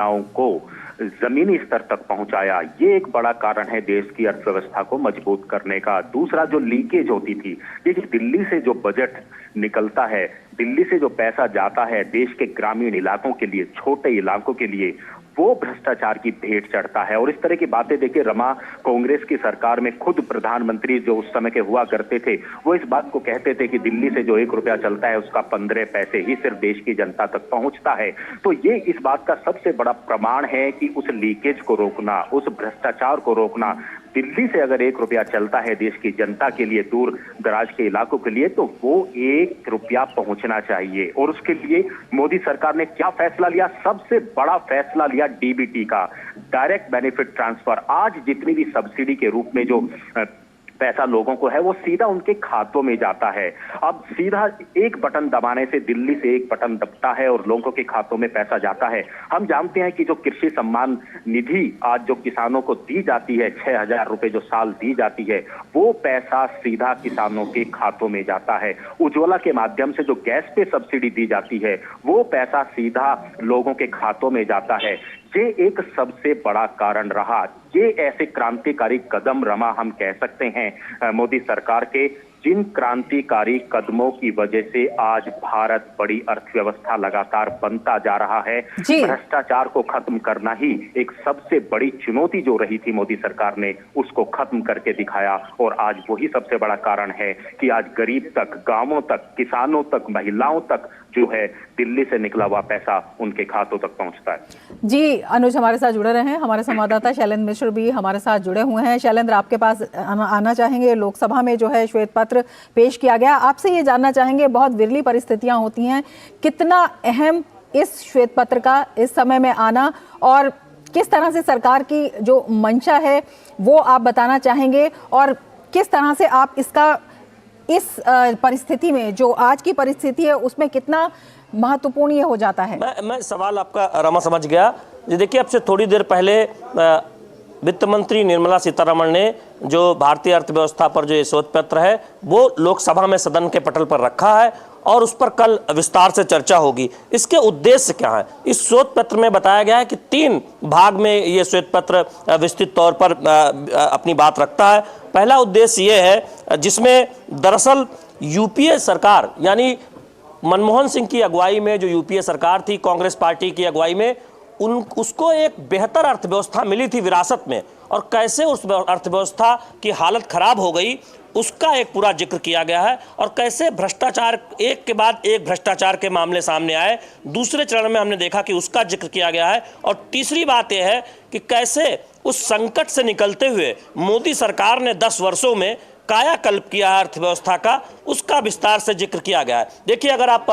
को जमीनी स्तर तक पहुंचाया। ये एक बड़ा कारण है देश की अर्थव्यवस्था को मजबूत करने का। दूसरा, जो लीकेज होती थी, ये दिल्ली से जो बजट निकलता है, दिल्ली से जो पैसा जाता है देश के ग्रामीण इलाकों के लिए, छोटे इलाकों के लिए, वो भ्रष्टाचार की भेंट चढ़ता है। और इस तरह की बातें देखिए, रमा कांग्रेस की सरकार में खुद प्रधानमंत्री जो उस समय के हुआ करते थे, वो इस बात को कहते थे कि दिल्ली से जो 1 रुपया चलता है उसका 15 पैसे ही सिर्फ देश की जनता तक पहुंचता है। तो ये इस बात का सबसे बड़ा प्रमाण है कि उस लीकेज को रोकना, उस भ्रष्टाचार को रोकना, दिल्ली से अगर 1 रुपया चलता है देश की जनता के लिए, दूर दराज के इलाकों के लिए, तो वो 1 रुपया पहुंचना चाहिए। और उसके लिए मोदी सरकार ने क्या फैसला लिया? सबसे बड़ा फैसला लिया डीबीटी का, डायरेक्ट बेनिफिट ट्रांसफर। आज जितनी भी सब्सिडी के रूप में जो पैसा लोगों को है वो सीधा उनके खातों में जाता है। अब सीधा एक बटन दबाने से, दिल्ली से एक बटन दबता है और लोगों के खातों में पैसा जाता है। हम जानते हैं कि जो कृषि सम्मान निधि आज जो किसानों को दी जाती है, 6,000 रुपए जो साल दी जाती है, वो पैसा सीधा किसानों के खातों में जाता है। उज्ज्वला के माध्यम से जो गैस पे सब्सिडी दी जाती है, वो पैसा सीधा लोगों के खातों में जाता है। ये एक सबसे बड़ा कारण रहा। ये ऐसे क्रांतिकारी कदम, रमा, हम कह सकते हैं मोदी सरकार के, जिन क्रांतिकारी कदमों की वजह से आज भारत बड़ी अर्थव्यवस्था लगातार बनता जा रहा है। भ्रष्टाचार को खत्म करना ही एक सबसे बड़ी चुनौती जो रही थी, मोदी सरकार ने उसको खत्म करके दिखाया। और आज वही सबसे बड़ा कारण है कि आज गरीब तक, गांवों तक, किसानों तक, महिलाओं तक जो है दिल्ली से निकला हुआ पैसा उनके खातों तक पहुंचता है। जी अनुज हमारे साथ जुड़े रहे हैं, हमारे संवाददाता शैलेंद्र मिश्र भी हमारे साथ जुड़े हुए हैं। शैलेंद्र, आपके पास आना चाहेंगे। लोकसभा में जो है श्वेत पत्र पेश किया गया, आपसे ये जानना चाहेंगे, बहुत विरली परिस्थितियां होती हैं, कितना अहम इस श्वेत पत्र का इस समय में आना, और किस तरह से सरकार की जो मंशा है वो आप बताना चाहेंगे, और किस तरह से आप इसका इस परिस्थिति में, जो आज की परिस्थिति है, उसमें कितना महत्वपूर्ण ये हो जाता है? मैं सवाल आपका, रमा, समझ गया। देखिए, अब से थोड़ी देर पहले वित्त मंत्री निर्मला सीतारमण ने जो भारतीय अर्थव्यवस्था पर जो ये शोध पत्र है वो लोकसभा में सदन के पटल पर रखा है और उस पर कल विस्तार से चर्चा होगी। इसके उद्देश्य क्या है? इस शोध पत्र में बताया गया है कि 3 भाग में ये श्वेत पत्र विस्तृत तौर पर अपनी बात रखता है। पहला उद्देश्य ये है जिसमें दरअसल यूपीए सरकार, यानी मनमोहन सिंह की अगुवाई में जो यूपीए सरकार थी, कांग्रेस पार्टी की अगुवाई में, उसको एक बेहतर अर्थव्यवस्था मिली थी विरासत में, और कैसे उस अर्थव्यवस्था की हालत खराब हो गई उसका एक पूरा जिक्र किया गया है, और कैसे भ्रष्टाचार, एक के बाद एक भ्रष्टाचार के मामले सामने आए। दूसरे चरण में हमने देखा कि उसका जिक्र किया गया है। और तीसरी बात यह है कि कैसे उस संकट से निकलते हुए मोदी सरकार ने 10 वर्षों में कायाकल्प किया है अर्थव्यवस्था का, उसका विस्तार से जिक्र किया गया है। देखिए, अगर आप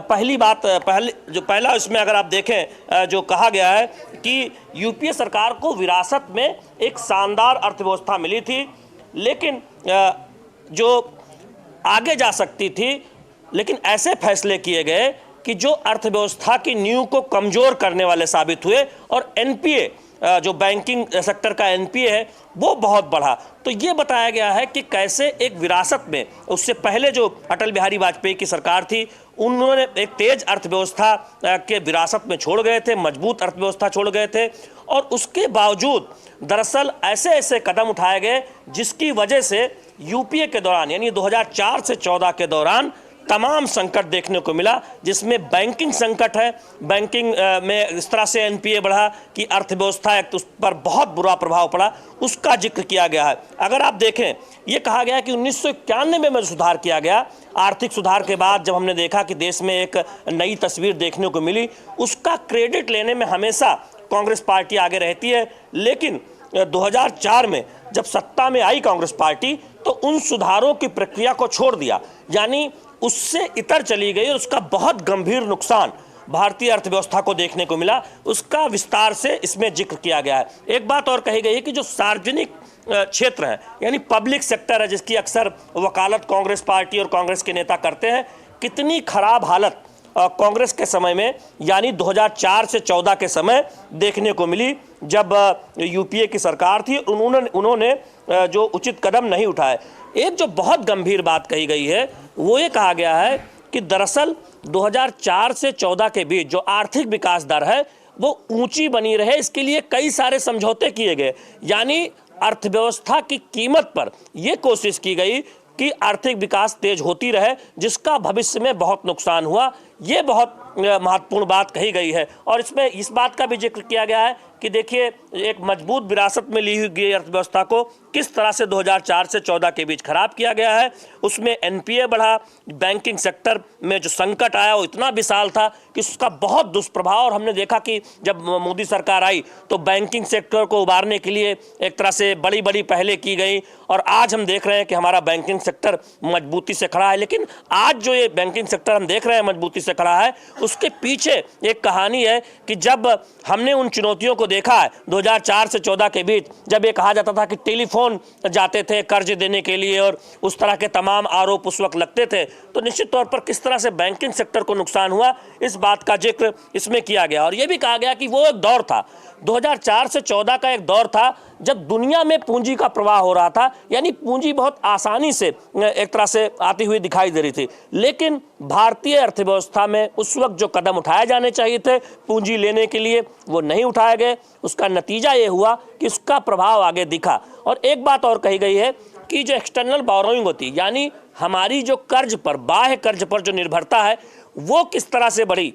पहला इसमें अगर आप देखें, जो कहा गया है कि यूपीए सरकार को विरासत में एक शानदार अर्थव्यवस्था मिली थी, लेकिन जो आगे जा सकती थी, लेकिन ऐसे फैसले किए गए कि जो अर्थव्यवस्था की नींव को कमजोर करने वाले साबित हुए, और एनपीए, जो बैंकिंग सेक्टर का एनपीए है, वो बहुत बढ़ा। तो ये बताया गया है कि कैसे एक विरासत में, उससे पहले जो अटल बिहारी वाजपेयी की सरकार थी, उन्होंने एक तेज अर्थव्यवस्था के विरासत में छोड़ गए थे, मजबूत अर्थव्यवस्था छोड़ गए थे, और उसके बावजूद दरअसल ऐसे ऐसे कदम उठाए गए जिसकी वजह से यूपीए के दौरान, यानी 2004 से 14 के दौरान तमाम संकट देखने को मिला, जिसमें बैंकिंग संकट है। बैंकिंग में इस तरह से एनपीए बढ़ा कि अर्थव्यवस्था उस पर बहुत बुरा प्रभाव पड़ा, उसका जिक्र किया गया है। अगर आप देखें, ये कहा गया कि 1991 में सुधार किया गया, आर्थिक सुधार के बाद जब हमने देखा कि देश में एक नई तस्वीर देखने को मिली, उसका क्रेडिट लेने में हमेशा कांग्रेस पार्टी आगे रहती है। लेकिन 2004 में जब सत्ता में आई कांग्रेस पार्टी, तो उन सुधारों की प्रक्रिया को छोड़ दिया, यानी उससे इतर चली गई, और उसका बहुत गंभीर नुकसान भारतीय अर्थव्यवस्था को देखने को मिला। उसका विस्तार से इसमें जिक्र किया गया है। एक बात और कही गई है कि जो सार्वजनिक क्षेत्र है, यानी पब्लिक सेक्टर है, जिसकी अक्सर वकालत कांग्रेस पार्टी और कांग्रेस के नेता करते हैं, कितनी खराब हालत कांग्रेस के समय में, यानी 2004 से 14 के समय देखने को मिली, जब यूपीए की सरकार थी। उन्होंने जो उचित कदम नहीं उठाए। एक जो बहुत गंभीर बात कही गई है, वो ये कहा गया है कि दरअसल 2004 से 14 के बीच जो आर्थिक विकास दर है वो ऊंची बनी रहे, इसके लिए कई सारे समझौते किए गए। यानी अर्थव्यवस्था की कीमत पर यह कोशिश की गई कि आर्थिक विकास तेज होती रहे, जिसका भविष्य में बहुत नुकसान हुआ। ये बहुत महत्वपूर्ण बात कही गई है। और इसमें इस बात का भी जिक्र किया गया है कि देखिए, एक मजबूत विरासत में ली हुई गई अर्थव्यवस्था को किस तरह से 2004 से 14 के बीच खराब किया गया है। उसमें एनपीए बढ़ा, बैंकिंग सेक्टर में जो संकट आया वो इतना विशाल था कि उसका बहुत दुष्प्रभाव। और हमने देखा कि जब मोदी सरकार आई तो बैंकिंग सेक्टर को उबारने के लिए एक तरह से बड़ी बड़ी पहलें की गई, और आज हम देख रहे हैं कि हमारा बैंकिंग सेक्टर मजबूती से खड़ा है। लेकिन आज जो ये बैंकिंग सेक्टर हम देख रहे हैं मजबूती से खड़ा है, उसके पीछे एक कहानी है कि जब हमने उन चुनौतियों को देखा है 2004 से 14 के बीच, जब ये कहा जाता था कि टेलीफोन जाते थे कर्ज देने के लिए और उस तरह के तमाम आरोप उस वक्त लगते थे, तो निश्चित तौर पर किस तरह से बैंकिंग सेक्टर को नुकसान हुआ, इस बात का जिक्र इसमें किया गया। और यह भी कहा गया कि वो एक दौर था, 2004 से 14 का एक दौर था जब दुनिया में पूंजी का प्रवाह हो रहा था, यानी पूंजी बहुत आसानी से एक तरह से आती हुई दिखाई दे रही थी। लेकिन भारतीय अर्थव्यवस्था में उस वक्त जो कदम उठाए जाने चाहिए थे पूंजी लेने के लिए, वो नहीं उठाए गए। उसका नतीजा ये हुआ कि उसका प्रभाव आगे दिखा। और एक बात और कही गई है कि जो एक्सटर्नल बोरोइंग होती, यानी हमारी जो कर्ज पर, बाह्य कर्ज पर जो निर्भरता है, वो किस तरह से बढ़ी।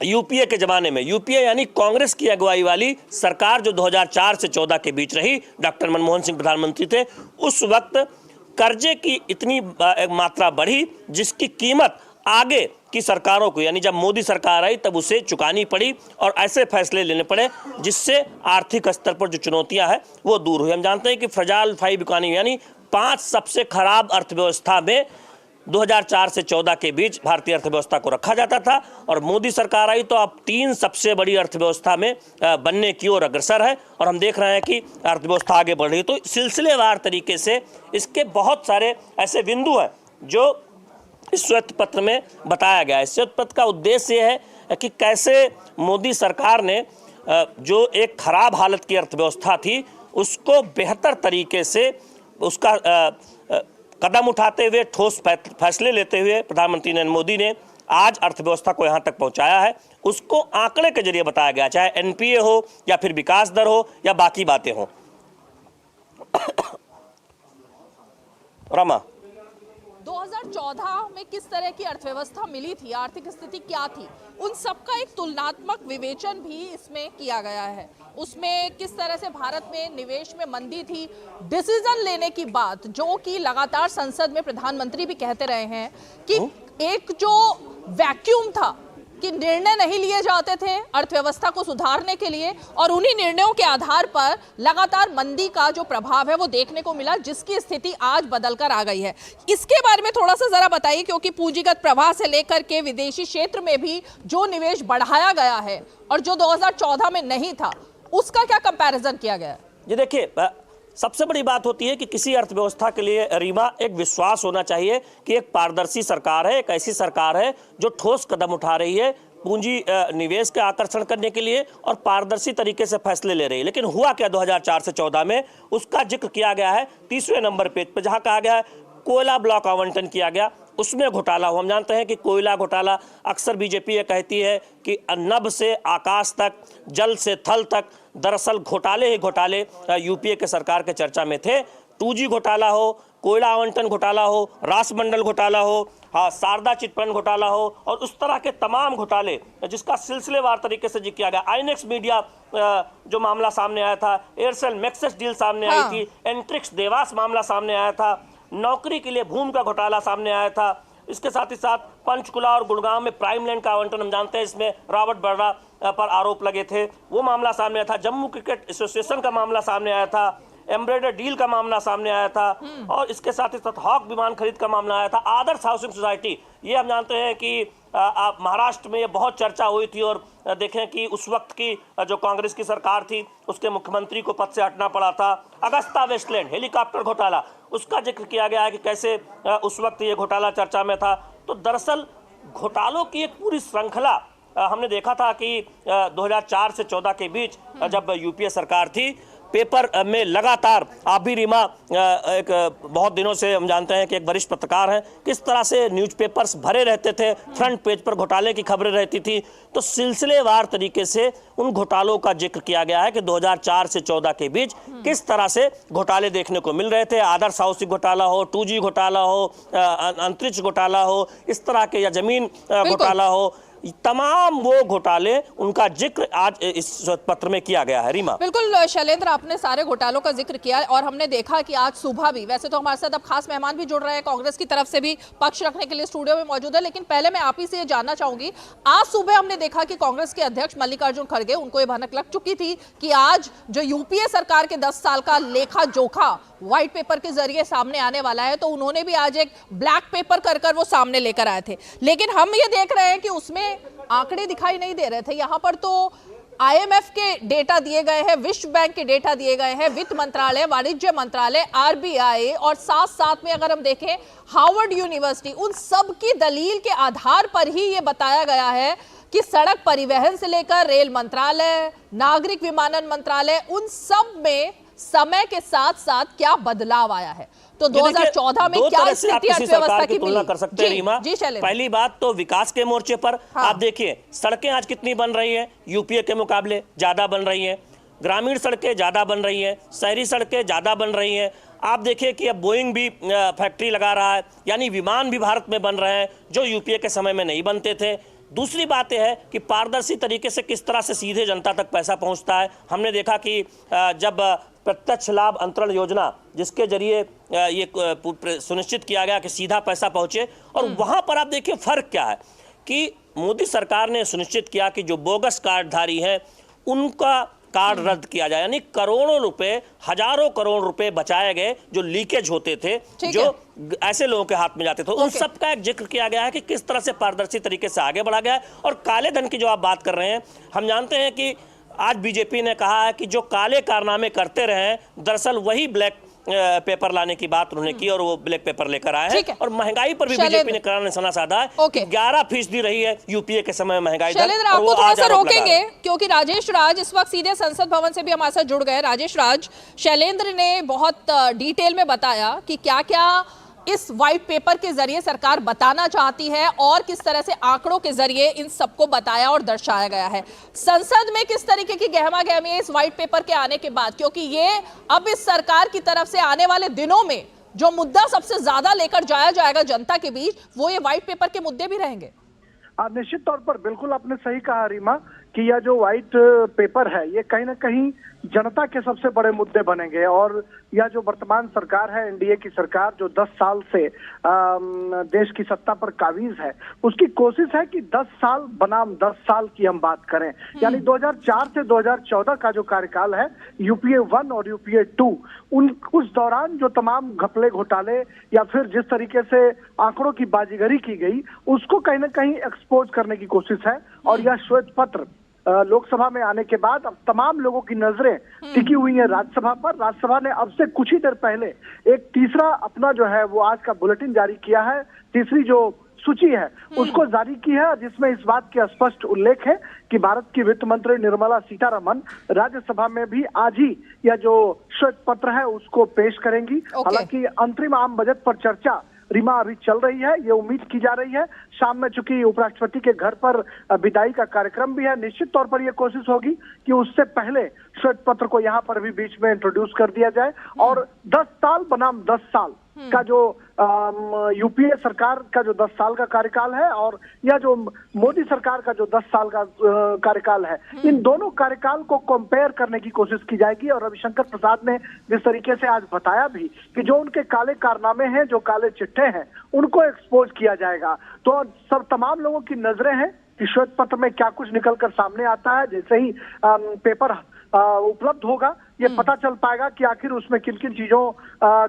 यूपीए के जमाने में, यूपीए यानी कांग्रेस की अगुवाई वाली सरकार जो 2004 से 14 के बीच रही, डॉक्टर मनमोहन सिंह प्रधानमंत्री थे, उस वक्त कर्जे की इतनी मात्रा बढ़ी जिसकी कीमत आगे की सरकारों को, यानी जब मोदी सरकार आई तब उसे चुकानी पड़ी और ऐसे फैसले लेने पड़े जिससे आर्थिक स्तर पर जो चुनौतियां हैं वो दूर हुई। हम जानते हैं कि फ्रजाइल 5 इकोनॉमी यानी 5 सबसे खराब अर्थव्यवस्था में 2004 से 14 के बीच भारतीय अर्थव्यवस्था को रखा जाता था, और मोदी सरकार आई तो अब 3 सबसे बड़ी अर्थव्यवस्था में बनने की ओर अग्रसर है। और हम देख रहे हैं कि अर्थव्यवस्था आगे बढ़ रही है। तो सिलसिलेवार तरीके से इसके बहुत सारे ऐसे बिंदु हैं जो इस श्वेत पत्र में बताया गया है। श्वेत पत्र का उद्देश्य यह है कि कैसे मोदी सरकार ने जो एक खराब हालत की अर्थव्यवस्था थी उसको बेहतर तरीके से उसका कदम उठाते हुए, ठोस फैसले लेते हुए प्रधानमंत्री नरेंद्र मोदी ने आज अर्थव्यवस्था को यहाँ तक पहुँचाया है। उसको आंकड़े के जरिए बताया गया, चाहे एनपीए हो या फिर विकास दर हो या बाकी बातें हो। रमा, 2014 में किस तरह की अर्थव्यवस्था मिली थी, आर्थिक स्थिति क्या थी, उन सबका एक तुलनात्मक विवेचन भी इसमें किया गया है। उसमें किस तरह से भारत में निवेश में मंदी थी, डिसीजन लेने की बात जो कि लगातार संसद में प्रधानमंत्री भी कहते रहे हैं कि एक जो वैक्यूम था कि निर्णय नहीं लिए जाते थे अर्थव्यवस्था को सुधारने के लिए, और उन्हीं निर्णयों के आधार पर लगातार मंदी का जो प्रभाव है वो देखने को मिला, जिसकी स्थिति आज बदलकर आ गई है। इसके बारे में थोड़ा सा जरा बताइए, क्योंकि पूंजीगत प्रवाह से लेकर के विदेशी क्षेत्र में भी जो निवेश बढ़ाया गया है और जो 2014 में नहीं था, उसका क्या कंपैरिजन किया गया? ये देखिए, सबसे बड़ी बात होती है कि किसी अर्थव्यवस्था के लिए रीमा एक विश्वास होना चाहिए कि एक पारदर्शी सरकार है, एक ऐसी सरकार है जो ठोस कदम उठा रही है पूंजी निवेश के आकर्षण करने के लिए और पारदर्शी तरीके से फैसले ले रही है। लेकिन हुआ क्या 2004 से 14 में, उसका जिक्र किया गया है 30वें नंबर पेज पर, जहां कहा गया है कोयला ब्लॉक आवंटन किया गया, उसमें घोटाला हुआ। हम जानते हैं कि कोयला घोटाला, अक्सर बीजेपी ये कहती है कि नभ से आकाश तक, जल से थल तक, दरअसल घोटाले ही घोटाले यूपीए के सरकार के चर्चा में थे। 2G घोटाला हो, कोयला आवंटन घोटाला हो, राष्ट्रमंडल घोटाला हो, हाँ, शारदा चिटफंड घोटाला हो, और उस तरह के तमाम घोटाले जिसका सिलसिलेवार तरीके से जिक्र किया गया। आईनेक्स मीडिया जो मामला सामने आया था, एयरसेल मैक्सिस डील सामने आई थी, एंट्रिक्स देवास मामला सामने आया था, नौकरी के लिए भूमि का घोटाला सामने आया था। इसके साथ ही साथ पंचकुला और गुड़गांव में प्राइम लैंड का आवंटन, हम जानते हैं इसमें रॉबर्ट वाड्रा पर आरोप लगे थे, वो मामला सामने आया था। जम्मू क्रिकेट एसोसिएशन का मामला सामने आया था, एम्ब्रॉयडर डील का मामला सामने आया था, और इसके साथ ही साथ हॉक विमान खरीद का मामला आया था। आदर्श हाउसिंग सोसाइटी, ये हम जानते हैं कि महाराष्ट्र में ये बहुत चर्चा हुई थी, और देखें कि उस वक्त की जो कांग्रेस की सरकार थी उसके मुख्यमंत्री को पद से हटना पड़ा था। अगस्ता वेस्टलैंड हेलीकॉप्टर घोटाला, उसका जिक्र किया गया है कि कैसे उस वक्त ये घोटाला चर्चा में था। तो दरअसल घोटालों की एक पूरी श्रृंखला हमने देखा था कि 2004 से 14 के बीच जब यूपीए सरकार थी पेपर में लगातार, आप भी रीमा एक बहुत दिनों से हम जानते हैं कि एक वरिष्ठ पत्रकार हैं, किस तरह से न्यूज़पेपर्स भरे रहते थे, फ्रंट पेज पर घोटाले की खबरें रहती थी, तो सिलसिलेवार तरीके से उन घोटालों का जिक्र किया गया है कि 2004 से 14 के बीच किस तरह से घोटाले देखने को मिल रहे थे। आदर्श हाउसिंग घोटाला हो, 2G घोटाला हो, अंतरिक्ष घोटाला हो, इस तरह के, या जमीन घोटाला हो, तमाम वो घोटाले, उनका जिक्र आज इस पत्र में किया गया है। रीमा, बिल्कुल शैलेंद्र, आपने सारे घोटालों का जिक्र किया और हमने देखा कि आज सुबह भी, वैसे तो हमारे साथ अब खास मेहमान भी जुड़ रहे हैं, कांग्रेस की तरफ से भी पक्ष रखने के लिए स्टूडियो में मौजूद है, लेकिन पहले मैं आप ही से ये जानना चाहूंगी, आज सुबह हमने देखा कि कांग्रेस के अध्यक्ष मल्लिकार्जुन खड़गे, उनको ये भनक लग चुकी थी कि आज जो यूपीए सरकार के 10 साल का लेखा जोखा व्हाइट पेपर के जरिए सामने आने वाला है, तो उन्होंने भी आज एक ब्लैक पेपर कर वो सामने लेकर आए थे। लेकिन हम ये देख रहे हैं कि उसमें आंकड़े दिखाई नहीं दे रहे थे। यहां पर तो IMF के डेटा दिए गए हैं, विश्व बैंक के डेटा दिए गए हैं, वित्त मंत्रालय, वाणिज्य मंत्रालय, RBI, और साथ साथ में अगर हम देखें हार्वर्ड यूनिवर्सिटी, उन सब की दलील के आधार पर ही ये बताया गया है कि सड़क परिवहन से लेकर रेल मंत्रालय, नागरिक विमानन मंत्रालय, उन सब में समय के साथ साथ क्या बदलाव आया है। तो 2014 में क्या स्थिति अर्थव्यवस्था की तुलना कर सकते हैं रीमा। पहली बात तो विकास के मोर्चे पर आप देखिए, सड़कें आज कितनी बन रही है, यूपीए के मुकाबले ज्यादा बन रही है, ग्रामीण सड़कें ज्यादा बन रही है, शहरी सड़कें ज्यादा बन रही है। आप देखिए कि अब बोइंग भी फैक्ट्री लगा रहा है, यानी विमान भी भारत में बन रहे हैं जो यूपीए के समय में नहीं बनते थे। दूसरी बात यह है कि पारदर्शी तरीके से किस तरह से सीधे जनता तक पैसा पहुंचता है। हमने देखा कि जब प्रत्यक्ष लाभ अंतरण योजना, जिसके जरिए ये सुनिश्चित किया गया कि सीधा पैसा पहुंचे, और वहां पर आप देखिए फर्क क्या है कि मोदी सरकार ने सुनिश्चित किया कि जो बोगस कार्डधारी हैं उनका कार्ड रद्द किया जाए, यानी करोड़ों रुपए, हजारों करोड़ रुपए बचाए गए जो लीकेज होते थे, जो ऐसे लोगों के हाथ में जाते थे। उन सब का एक जिक्र किया गया है कि किस तरह से पारदर्शी तरीके से आगे बढ़ा गया है। और काले धन की जो आप बात कर रहे हैं, हम जानते हैं कि आज बीजेपी ने कहा है कि जो काले कारनामे करते रहे, दरअसल वही ब्लैक पेपर लाने की बात उन्होंने की, और वो ब्लैक पेपर लेकर आए हैं। और महंगाई पर भी बीजेपी ने करार निशाना साधा है। 11% रही है यूपीए के समय महंगाई दर। आपको थोड़ा सा रोकेंगे क्योंकि राजेश राज इस वक्त सीधे संसद भवन से भी हमारे साथ जुड़ गए। राजेश राज, शैलेंद्र ने बहुत डिटेल में बताया कि क्या क्या इस व्हाइट पेपर के जरिए सरकार बताना चाहती है और किस तरह से आंकड़ों के जरिए इन सबको बताया और दर्शाया गया है। संसद में किस तरीके की गहमा गहमी है इस व्हाइट पेपर के आने के बाद, क्योंकि ये अब इस सरकार की तरफ से आने वाले दिनों में जो मुद्दा सबसे ज्यादा लेकर जाया जाएगा जनता के बीच, वो ये व्हाइट पेपर के मुद्दे भी रहेंगे। निश्चित तौर पर बिल्कुल आपने सही कहा रीमा कि यह जो व्हाइट पेपर है ये कहीं ना कहीं जनता के सबसे बड़े मुद्दे बनेंगे। और यह जो वर्तमान सरकार है, एनडीए की सरकार, जो 10 साल से देश की सत्ता पर काबिज है, उसकी कोशिश है कि 10 साल बनाम 10 साल की हम बात करें, यानी 2004 से 2014 का जो कार्यकाल है, यूपीए 1 और यूपीए 2, उस दौरान जो तमाम घपले घोटाले या फिर जिस तरीके से आंकड़ों की बाजीगरी की गई, उसको कहीं ना कहीं एक्सपोज करने की कोशिश है। और यह श्वेत पत्र लोकसभा में आने के बाद अब तमाम लोगों की नजरें टिकी हुई हैं राज्यसभा पर। राज्यसभा ने अब से कुछ ही देर पहले एक तीसरा अपना जो है वो आज का बुलेटिन जारी किया है, तीसरी जो सूची है उसको जारी की है, जिसमें इस बात के स्पष्ट उल्लेख है कि भारत की वित्त मंत्री निर्मला सीतारमण राज्यसभा में भी आज ही यह जो श्वेत पत्र है उसको पेश करेंगी। हालांकि अंतरिम आम बजट पर चर्चा रीमा अभी चल रही है, ये उम्मीद की जा रही है शाम में, चूंकि उपराष्ट्रपति के घर पर विदाई का कार्यक्रम भी है, निश्चित तौर पर यह कोशिश होगी कि उससे पहले श्वेत पत्र को यहाँ पर भी बीच में इंट्रोड्यूस कर दिया जाए। और 10 साल बनाम 10 साल का जो यूपीए सरकार का जो 10 साल का कार्यकाल है और यह जो मोदी सरकार का जो 10 साल का कार्यकाल है, इन दोनों कार्यकाल को कंपेयर करने की कोशिश की जाएगी। और रविशंकर प्रसाद ने जिस तरीके से आज बताया भी कि जो उनके काले कारनामे हैं, जो काले चिट्ठे हैं, उनको एक्सपोज किया जाएगा। तो सब तमाम लोगों की नजरें हैं कि श्वेत पत्र में क्या कुछ निकलकर सामने आता है। जैसे ही पेपर उपलब्ध होगा, ये पता चल पाएगा कि आखिर उसमें किन किन चीजों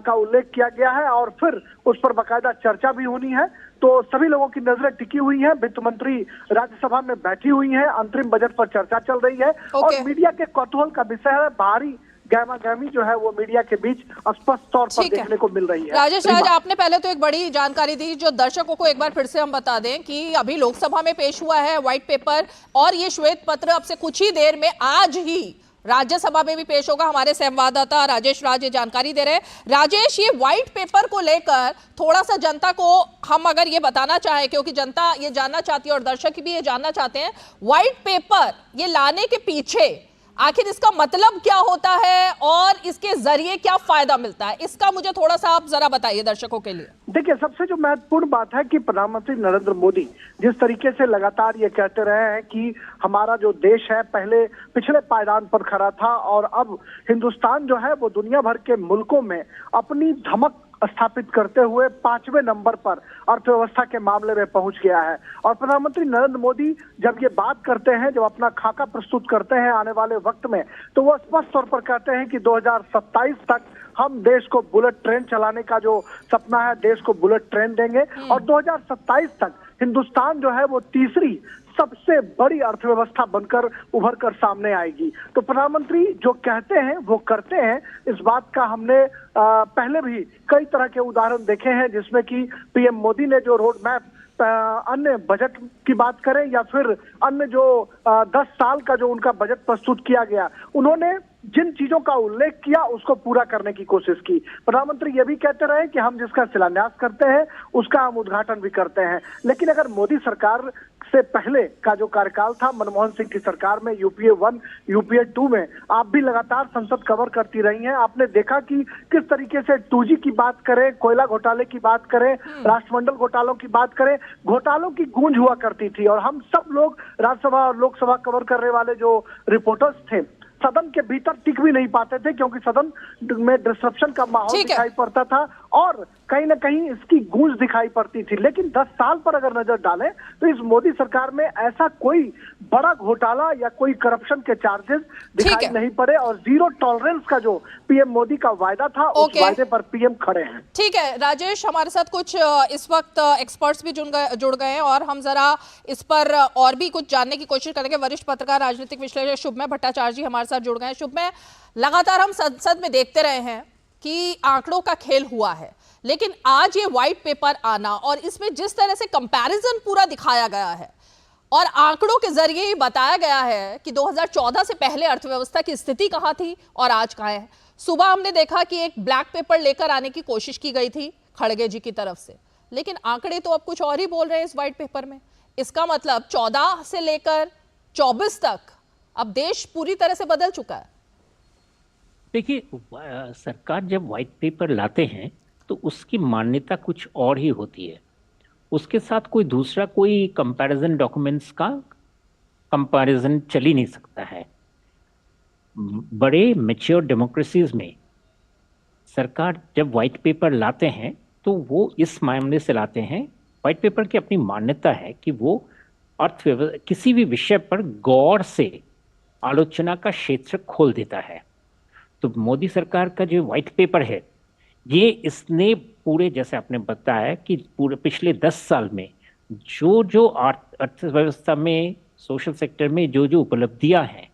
का उल्लेख किया गया है और फिर उस पर बाकायदा चर्चा भी होनी है। तो सभी लोगों की नजरें टिकी हुई हैं, वित्त मंत्री राज्यसभा में बैठी हुई हैं, अंतरिम बजट पर चर्चा चल रही है। और मीडिया के कौतूहल का विषय है, बाहरी गहमा-गहमी जो है वो मीडिया के बीच स्पष्ट तौर पर देखने को मिल रही है। राजेश राज, आपने पहले तो एक बड़ी जानकारी दी, जो दर्शकों को एक बार फिर से हम बता दें कि अभी लोकसभा में पेश हुआ है व्हाइट पेपर, और ये श्वेत पत्र अब से कुछ ही देर में आज ही राज्यसभा में भी पेश होगा। हमारे संवाददाता राजेश राज ये जानकारी दे रहे हैं। राजेश, ये व्हाइट पेपर को लेकर थोड़ा सा जनता को हम अगर ये बताना चाहें, क्योंकि जनता ये जानना चाहती है और दर्शक भी ये जानना चाहते हैं, व्हाइट पेपर ये लाने के पीछे आखिर इसका मतलब क्या होता है और इसके जरिए क्या फायदा मिलता है, इसका मुझे थोड़ा सा आप जरा बताइए दर्शकों के लिए। देखिए, सबसे जो महत्वपूर्ण बात है कि प्रधानमंत्री नरेंद्र मोदी जिस तरीके से लगातार ये कहते रहे हैं कि हमारा जो देश है पहले पिछले पायदान पर खड़ा था और अब हिंदुस्तान जो है वो दुनिया भर के मुल्कों में अपनी धमक स्थापित करते हुए 5वें नंबर पर अर्थव्यवस्था के मामले में पहुंच गया है। और प्रधानमंत्री नरेंद्र मोदी जब ये बात करते हैं, जब अपना खाका प्रस्तुत करते हैं आने वाले वक्त में, तो वो स्पष्ट तौर पर कहते हैं कि 2027 तक हम देश को बुलेट ट्रेन चलाने का जो सपना है, देश को बुलेट ट्रेन देंगे और 2027 तक हिंदुस्तान जो है वो तीसरी सबसे बड़ी अर्थव्यवस्था बनकर उभर कर सामने आएगी। तो प्रधानमंत्री जो कहते हैं वो करते हैं, इस बात का हमने पहले भी कई तरह के उदाहरण देखे हैं, जिसमें कि पीएम मोदी ने जो रोड मैप अन्य बजट की बात करें या फिर अन्य जो 10 साल का जो उनका बजट प्रस्तुत किया गया, उन्होंने जिन चीजों का उल्लेख किया उसको पूरा करने की कोशिश की। प्रधानमंत्री ये भी कहते रहे कि हम जिसका शिलान्यास करते हैं उसका हम उद्घाटन भी करते हैं। लेकिन अगर मोदी सरकार से पहले का जो कार्यकाल था, मनमोहन सिंह की सरकार में, यूपीए 1 यूपीए 2 में आप भी लगातार संसद कवर करती रही हैं, आपने देखा कि किस तरीके से 2G की बात करें, कोयला घोटाले की बात करें, राष्ट्रमंडल घोटालों की बात करें, घोटालों की गूंज हुआ करती थी। और हम सब लोग राज्यसभा और लोकसभा कवर करने वाले जो रिपोर्टर्स थे, सदन के भीतर टिक भी नहीं पाते थे क्योंकि सदन में डिस्ट्रप्शन का माहौल दिखाई पड़ता था और कहीं ना कहीं इसकी गूंज दिखाई पड़ती थी। लेकिन 10 साल पर अगर नजर डालें तो इस मोदी सरकार में ऐसा कोई बड़ा घोटाला या कोई करप्शन के चार्जेस दिखाई नहीं पड़े और जीरो टॉलरेंस का जो पीएम मोदी का वायदा था उस वायदे पर पीएम खड़े हैं। ठीक है राजेश, हमारे साथ कुछ इस वक्त एक्सपर्ट्स भी जुड़ गए हैं और हम जरा इस पर और भी कुछ जानने की कोशिश करेंगे। वरिष्ठ पत्रकार राजनीतिक विश्लेषक शुभमय भट्टाचार्य जी हमारे साथ जुड़ गए हैं। शुभमय, लगातार हम संसद में देखते रहे हैं कि आंकड़ों का खेल हुआ है, लेकिन आज ये व्हाइट पेपर आना और इसमें जिस तरह से कंपैरिजन पूरा दिखाया गया है और आंकड़ों के जरिए ही बताया गया है कि 2014 से पहले अर्थव्यवस्था की स्थिति कहां थी और आज कहां है। सुबह हमने देखा कि एक ब्लैक पेपर लेकर आने की कोशिश की गई थी खड़गे जी की तरफ से, लेकिन आंकड़े तो अब कुछ और ही बोल रहे हैं इस व्हाइट पेपर में। इसका मतलब 14 से लेकर 24 तक अब देश पूरी तरह से बदल चुका है। देखिए, सरकार जब व्हाइट पेपर लाते हैं तो उसकी मान्यता कुछ और ही होती है, उसके साथ कोई दूसरा कोई कंपैरिजन डॉक्यूमेंट्स का कंपैरिजन चल ही नहीं सकता है। बड़े मैच्योर डेमोक्रेसीज में सरकार जब व्हाइट पेपर लाते हैं तो वो इस मामले से लाते हैं, व्हाइट पेपर की अपनी मान्यता है कि वो अर्थव्यवस्था किसी भी विषय पर गौर से आलोचना का क्षेत्र खोल देता है। तो मोदी सरकार का जो व्हाइट पेपर है ये इसने पूरे, जैसे आपने बताया कि पूरे पिछले 10 साल में जो अर्थव्यवस्था में, सोशल सेक्टर में जो उपलब्धियां हैं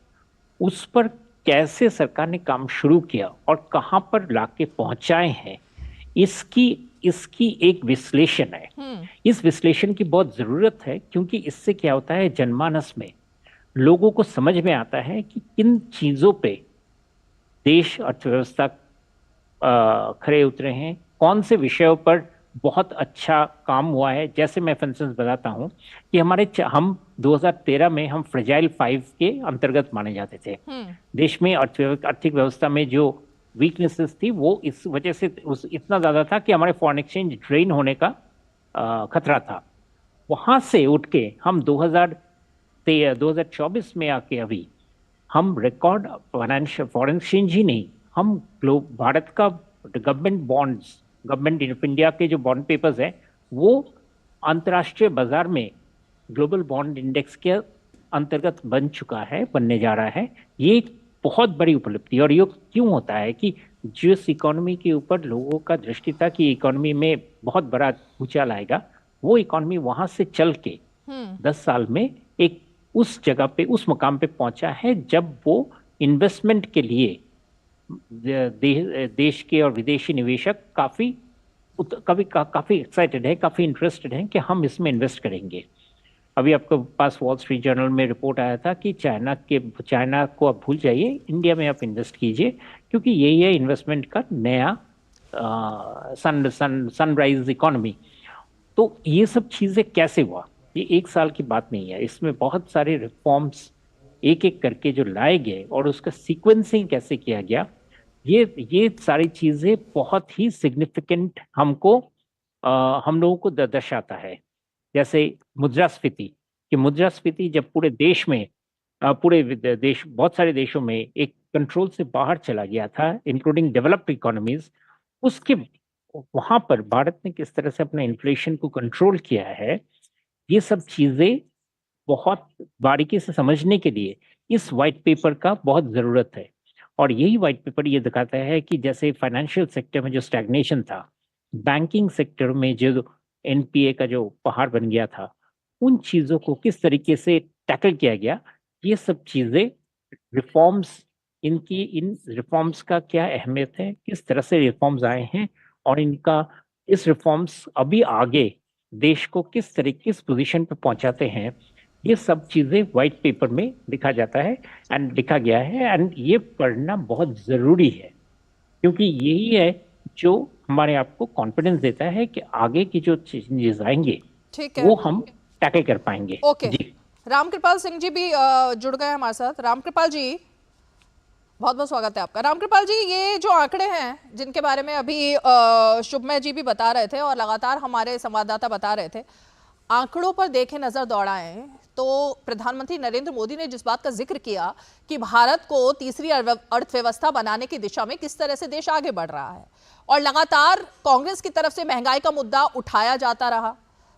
उस पर कैसे सरकार ने काम शुरू किया और कहां पर लाके पहुंचाए हैं, इसकी एक विश्लेषण है। इस विश्लेषण की बहुत जरूरत है क्योंकि इससे क्या होता है, जनमानस में लोगों को समझ में आता है कि किन चीजों पे देश अर्थव्यवस्था खड़े उतरे हैं, कौन से विषयों पर बहुत अच्छा काम हुआ है। जैसे मैं फॉर इंस्टेंस बताता हूं कि हम 2013 में हम फ्रेजाइल 5 के अंतर्गत माने जाते थे। देश में आर्थिक व्यवस्था में जो वीकनेसेस थी वो इस वजह से इतना ज्यादा था कि हमारे फॉरेन एक्सचेंज ड्रेन होने का खतरा था। वहां से उठ के हम 2024 में आके अभी हम रिकॉर्ड फाइनेंशियल फॉरेन एक्सचेंज ही नहीं, हम भारत का government bonds, government of India के जो बॉन्ड पेपर्स हैं वो अंतर्राष्ट्रीय बाजार में ग्लोबल बॉन्ड इंडेक्स के अंतर्गत बनने जा रहा है। ये एक बहुत बड़ी उपलब्धि। और ये क्यों होता है कि जिस इकोनॉमी के ऊपर लोगों का दृष्टि था कि इकोनॉमी में बहुत बड़ा भूचाल आएगा, वो इकोनॉमी वहां से चल के 10 साल में एक उस जगह पे, उस मुकाम पे पहुंचा है जब वो इन्वेस्टमेंट के लिए देश के और विदेशी निवेशक काफी एक्साइटेड है, काफी इंटरेस्टेड हैं कि हम इसमें इन्वेस्ट करेंगे। अभी आपके पास वॉल स्ट्रीट जर्नल में रिपोर्ट आया था कि चाइना को आप भूल जाइए, इंडिया में आप इन्वेस्ट कीजिए, क्योंकि यही है इन्वेस्टमेंट का नया सनराइज इकोनॉमी। तो ये सब चीजें कैसे हुआ, ये एक साल की बात नहीं है, इसमें बहुत सारे रिफॉर्म्स एक एक करके जो लाए गए और उसका सीक्वेंसिंग कैसे किया गया, ये सारी चीजें बहुत ही सिग्निफिकेंट हमको हम लोगों को दर्शाता है। जैसे मुद्रास्फीति, कि मुद्रास्फीति जब पूरे देश में बहुत सारे देशों में एक कंट्रोल से बाहर चला गया था, इंक्लूडिंग डेवलप्ड इकोनॉमीज, उसके वहां पर भारत ने किस तरह से अपने इन्फ्लेशन को कंट्रोल किया है, ये सब चीजें बहुत बारीकी से समझने के लिए इस व्हाइट पेपर का बहुत जरूरत है। और यही व्हाइट पेपर ये दिखाता है कि जैसे फाइनेंशियल सेक्टर में जो स्टैग्नेशन था, बैंकिंग सेक्टर में जो एनपीए का जो पहाड़ बन गया था, उन चीजों को किस तरीके से टैकल किया गया, ये सब चीजें रिफॉर्म्स, इन रिफॉर्म्स का क्या अहमियत है, किस तरह से रिफॉर्म्स आए हैं, और इस रिफॉर्म्स अभी आगे देश को किस पोजीशन पे पहुंचाते हैं, ये सब चीजें व्हाइट पेपर में लिखा जाता है एंड लिखा गया है। एंड ये पढ़ना बहुत जरूरी है, क्योंकि यही है जो हमारे आप को कॉन्फिडेंस देता है कि आगे की जो चेंजेस आएंगे ठीक है, वो हम टैकल कर पाएंगे। ओके जी, रामकृपाल सिंह जी भी जुड़ गए हमारे साथ। रामकृपाल जी, बहुत बहुत स्वागत है आपका। रामकृपाल जी, ये जो आंकड़े हैं जिनके बारे में अभी शुभमय जी भी बता रहे थे और लगातार हमारे संवाददाता बता रहे थे, आंकड़ों पर देखें, नजर दौड़ाएं तो प्रधानमंत्री नरेंद्र मोदी ने जिस बात का जिक्र किया कि भारत को तीसरी अर्थव्यवस्था बनाने की दिशा में किस तरह से देश आगे बढ़ रहा है, और लगातार कांग्रेस की तरफ से महंगाई का मुद्दा उठाया जाता रहा,